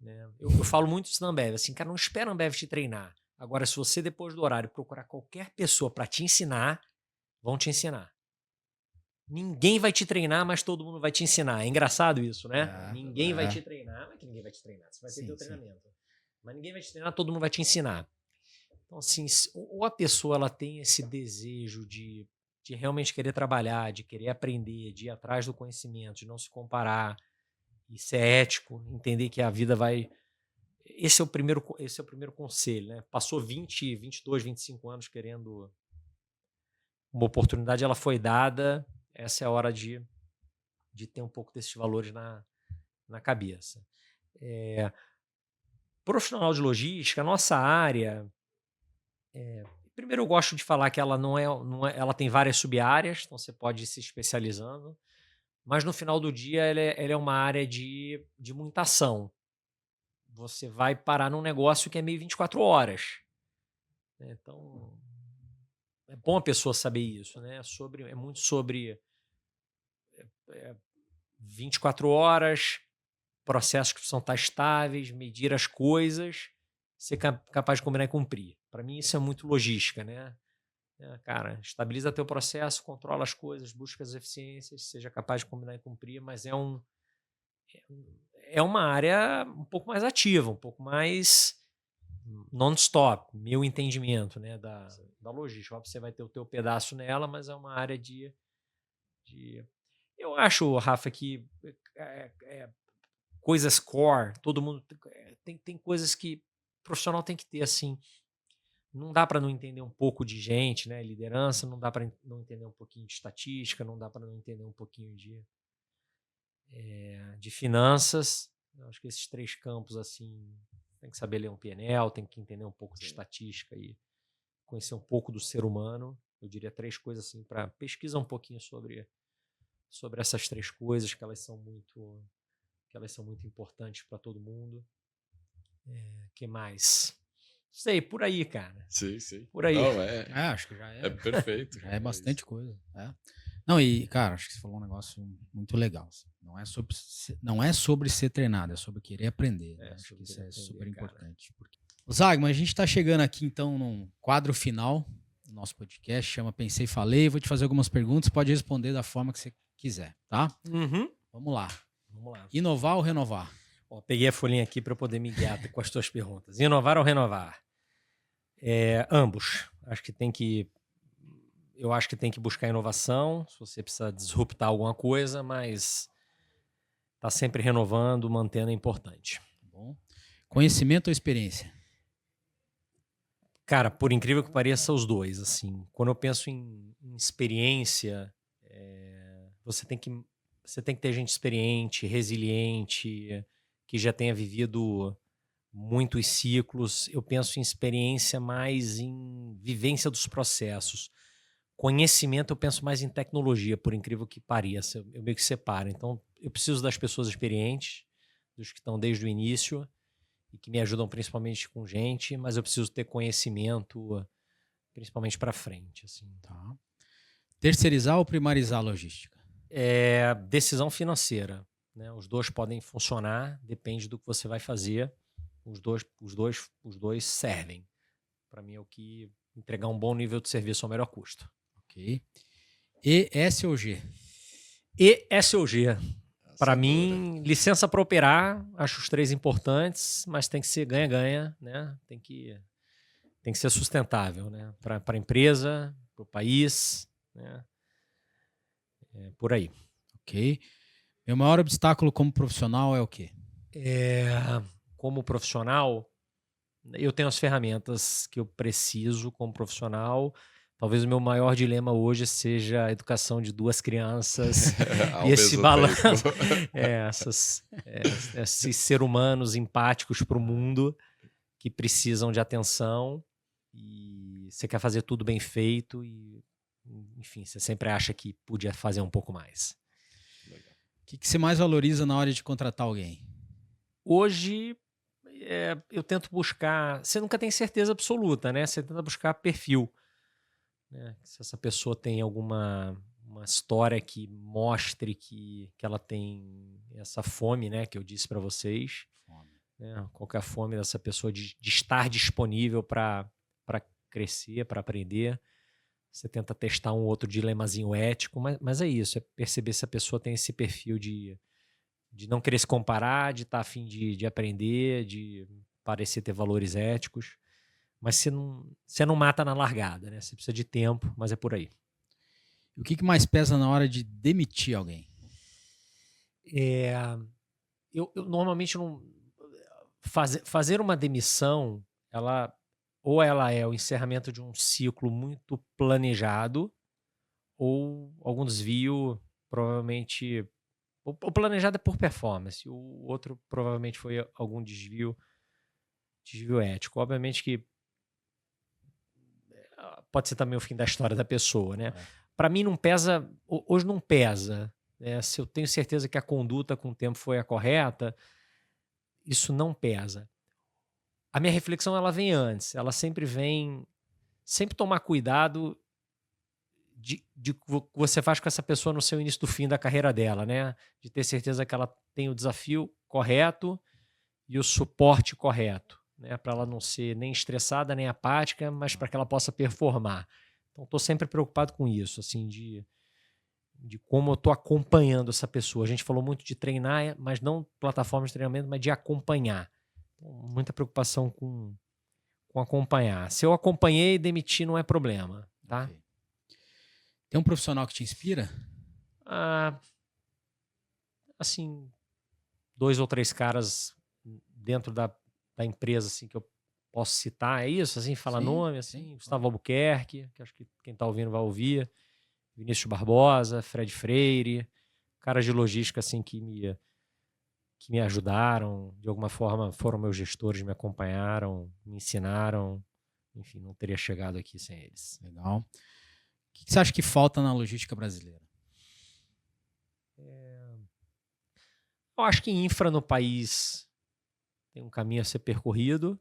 Speaker 1: Né? Eu falo muito isso na Ambev, assim, cara, não espera a Ambev te treinar. Agora, se você depois do horário procurar qualquer pessoa para te ensinar, vão te ensinar. Ninguém vai te treinar, mas todo mundo vai te ensinar. É engraçado isso, né? Ninguém vai te treinar, mas que ninguém vai te treinar. Você vai ter teu treinamento. Mas ninguém vai te treinar, todo mundo vai te ensinar. Então, assim, ou a pessoa ela tem esse desejo de realmente querer trabalhar, de querer aprender, de ir atrás do conhecimento, de não se comparar, e ser ético, entender que a vida vai... Esse é o primeiro conselho, né? Passou 20, 22, 25 anos querendo uma oportunidade, ela foi dada... Essa é a hora de ter um pouco desses valores na cabeça. Profissional de logística, a nossa área... primeiro eu gosto de falar que ela não é, ela tem várias sub-áreas, então você pode ir se especializando, mas no final do dia ela é uma área de muita ação. Você vai parar num negócio que é meio 24 horas. Então, é bom a pessoa saber isso, né? É muito sobre 24 horas, processos que precisam estar estáveis, medir as coisas, ser capaz de combinar e cumprir. Para mim isso é muito logística, né? Cara, estabiliza teu processo, controla as coisas, busca as eficiências, seja capaz de combinar e cumprir, mas é uma área um pouco mais ativa, um pouco mais non-stop, meu entendimento, né, da logística. Você vai ter o teu pedaço nela, mas é uma área de... Eu acho, Rafa, que coisas core, todo mundo tem coisas que o profissional tem que ter, assim. Não dá para não entender um pouco de gente, né? Liderança, não dá para não entender um pouquinho de estatística, não dá para não entender um pouquinho de finanças. Eu acho que esses 3 campos, assim, tem que saber ler um PNL, tem que entender um pouco de estatística e conhecer um pouco do ser humano. Eu diria 3 coisas assim, para pesquisar um pouquinho sobre essas 3 coisas, que elas são muito importantes para todo mundo. Que mais? Sei, por aí, cara.
Speaker 3: Sim.
Speaker 1: Por aí.
Speaker 3: Não,
Speaker 2: acho que já é.
Speaker 3: É perfeito.
Speaker 2: Já é bastante coisa. Não, e, cara, acho que você falou um negócio muito legal. Não é sobre ser treinado, é sobre querer aprender. Né? Acho que isso é super importante. Zagman, a gente está chegando aqui, então, num quadro final do nosso podcast, chama Pensei e Falei. Vou te fazer algumas perguntas, pode responder da forma que você quiser, tá?
Speaker 1: Uhum.
Speaker 2: Vamos lá. Inovar ou renovar?
Speaker 1: Peguei a folhinha aqui para poder me guiar com as tuas perguntas. Inovar ou renovar? Ambos. Eu acho que tem que buscar inovação, se você precisa disruptar alguma coisa, mas tá sempre renovando, mantendo é importante.
Speaker 2: Bom. Conhecimento ou experiência?
Speaker 1: Cara, por incrível que pareça, os dois. Assim, quando eu penso em experiência, você tem que ter gente experiente, resiliente, que já tenha vivido muitos ciclos. Eu penso em experiência mais em vivência dos processos. Conhecimento eu penso mais em tecnologia, por incrível que pareça. Eu meio que separo. Então, eu preciso das pessoas experientes, dos que estão desde o início, e que me ajudam principalmente com gente, mas eu preciso ter conhecimento principalmente para frente. Assim.
Speaker 2: Tá. Terceirizar ou primarizar a logística?
Speaker 1: Decisão financeira. Né? Os dois podem funcionar, depende do que você vai fazer. Os dois servem. Para mim é o que entregar um bom nível de serviço ao melhor custo.
Speaker 2: Ok. ES ou G?
Speaker 1: ESOG. Para mim, licença para operar, acho os 3 importantes, mas tem que ser ganha-ganha, né? Tem que ser sustentável, né? Para a empresa, para o país, né? Por aí.
Speaker 2: Ok. Meu maior obstáculo como profissional é o quê?
Speaker 1: Como profissional, eu tenho as ferramentas que eu preciso como profissional. Talvez o meu maior dilema hoje seja a educação de 2 crianças e esse balanço, esses seres humanos empáticos para o mundo que precisam de atenção e você quer fazer tudo bem feito e, enfim, você sempre acha que podia fazer um pouco mais.
Speaker 2: O que você mais valoriza na hora de contratar alguém?
Speaker 1: Hoje, eu tento buscar... Você nunca tem certeza absoluta, né? Você tenta buscar perfil. Né? Se essa pessoa tem uma história que mostre que ela tem essa fome, né? Que eu disse para vocês. Né? Qual que é a fome dessa pessoa de estar disponível para crescer, para aprender. Você tenta testar um outro dilemazinho ético, mas é isso. É perceber se a pessoa tem esse perfil de não querer se comparar, de estar a fim de aprender, de parecer ter valores éticos. Mas você não mata na largada, né? Você precisa de tempo, mas é por aí.
Speaker 2: O que mais pesa na hora de demitir alguém?
Speaker 1: Eu normalmente não... Fazer uma demissão, ela é o encerramento de um ciclo muito planejado ou algum desvio, provavelmente... O planejado é por performance, o outro provavelmente foi algum desvio ético. Obviamente que pode ser também o fim da história da pessoa, né? Para mim não pesa, hoje não pesa. Né? Se eu tenho certeza que a conduta com o tempo foi a correta, isso não pesa. A minha reflexão ela vem antes, ela sempre tomar cuidado de que você faz com essa pessoa no seu início do fim da carreira dela, né? De ter certeza que ela tem o desafio correto e o suporte correto. Né, para ela não ser nem estressada, nem apática, mas para que ela possa performar. Então, estou sempre preocupado com isso, assim, de como eu estou acompanhando essa pessoa. A gente falou muito de treinar, mas não plataforma de treinamento, mas de acompanhar. Então, muita preocupação com acompanhar. Se eu acompanhei, demitir não é problema, tá?
Speaker 2: Okay. Tem um profissional que te inspira?
Speaker 1: Assim, 2 ou 3 caras dentro da empresa assim, que eu posso citar, é isso? Assim, falar nome, assim, Gustavo Albuquerque, que acho que quem está ouvindo vai ouvir, Vinícius Barbosa, Fred Freire, caras de logística assim, que me ajudaram, de alguma forma foram meus gestores, me acompanharam, me ensinaram, enfim, não teria chegado aqui sem eles.
Speaker 2: Legal. O que você acha que falta na logística brasileira?
Speaker 1: Eu acho que infra no país tem um caminho a ser percorrido,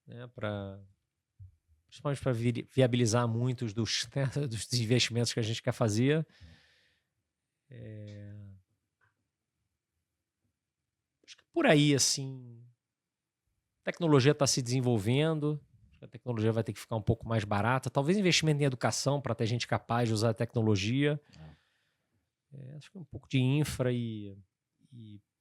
Speaker 1: né, principalmente para viabilizar muitos dos investimentos que a gente quer fazer. Acho que por aí, assim, a tecnologia está se desenvolvendo, a tecnologia vai ter que ficar um pouco mais barata. Talvez investimento em educação para ter gente capaz de usar a tecnologia. Acho que um pouco de infra e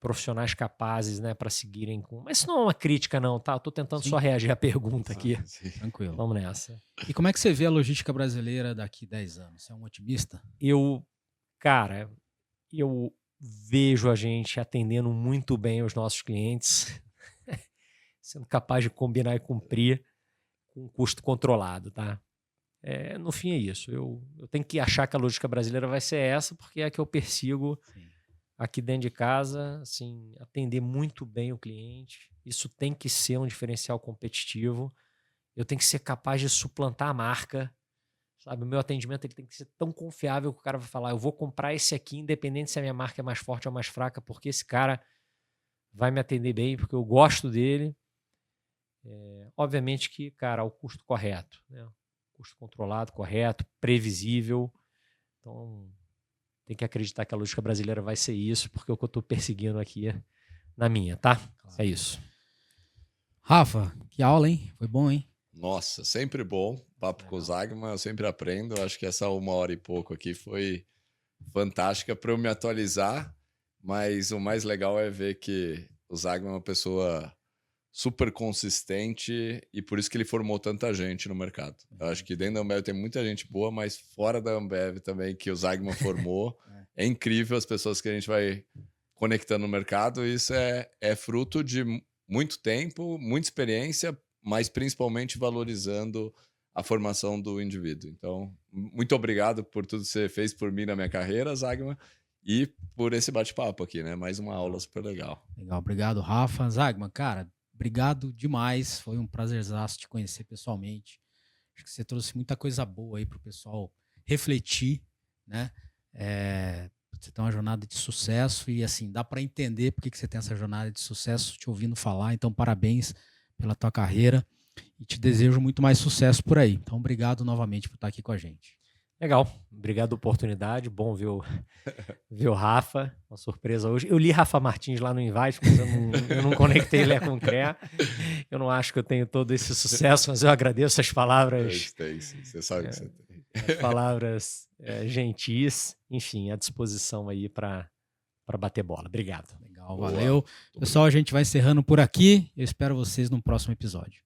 Speaker 1: profissionais capazes, né, para seguirem com... Mas isso não é uma crítica não, tá? Eu tô tentando só reagir à pergunta aqui.
Speaker 2: Sim. Tranquilo.
Speaker 1: Vamos nessa.
Speaker 2: E como é que você vê a logística brasileira daqui 10 anos? Você é um otimista?
Speaker 1: Cara, eu vejo a gente atendendo muito bem os nossos clientes, sendo capaz de combinar e cumprir com um custo controlado, tá? No fim é isso. Eu tenho que achar que a logística brasileira vai ser essa, porque é a que eu persigo. Sim. Aqui dentro de casa, assim, atender muito bem o cliente. Isso tem que ser um diferencial competitivo. Eu tenho que ser capaz de suplantar a marca. Sabe? O meu atendimento ele tem que ser tão confiável que o cara vai falar, eu vou comprar esse aqui, independente se a minha marca é mais forte ou mais fraca, porque esse cara vai me atender bem, porque eu gosto dele. Obviamente que, cara, ao custo correto, né? Custo controlado, correto, previsível. Então, tem que acreditar que a logística brasileira vai ser isso, porque é o que eu estou perseguindo aqui na minha, tá? Claro. É isso.
Speaker 2: Rafa, que aula, hein? Foi bom, hein?
Speaker 3: Nossa, sempre bom. Papo com o Zagman, eu sempre aprendo. Acho que essa 1h e pouco aqui foi fantástica para eu me atualizar, mas o mais legal é ver que o Zagman é uma pessoa super consistente e por isso que ele formou tanta gente no mercado. Eu acho que dentro da Ambev tem muita gente boa, mas fora da Ambev também, que o Zagman formou. É incrível as pessoas que a gente vai conectando no mercado. Isso é fruto de muito tempo, muita experiência, mas principalmente valorizando a formação do indivíduo. Então, muito obrigado por tudo que você fez por mim na minha carreira, Zagman, e por esse bate-papo aqui, né? Mais uma aula super legal.
Speaker 2: Legal, obrigado, Rafa. Zagman, cara, obrigado demais. Foi um prazerzaço te conhecer pessoalmente. Acho que você trouxe muita coisa boa aí para o pessoal refletir, né? Você tem uma jornada de sucesso e, assim, dá para entender por que você tem essa jornada de sucesso te ouvindo falar. Então, parabéns pela tua carreira e te desejo muito mais sucesso por aí. Então, obrigado novamente por estar aqui com a gente.
Speaker 1: Legal, obrigado pela oportunidade, bom ver o Rafa, uma surpresa hoje. Eu li Rafa Martins lá no Invite, mas eu não conectei Lé com Cré. Eu não acho que eu tenho todo esse sucesso, mas eu agradeço as palavras.
Speaker 3: Você sabe que você tem.
Speaker 1: As palavras gentis, enfim, à disposição aí para bater bola. Obrigado.
Speaker 2: Legal, valeu. Pessoal, a gente vai encerrando por aqui. Eu espero vocês no próximo episódio.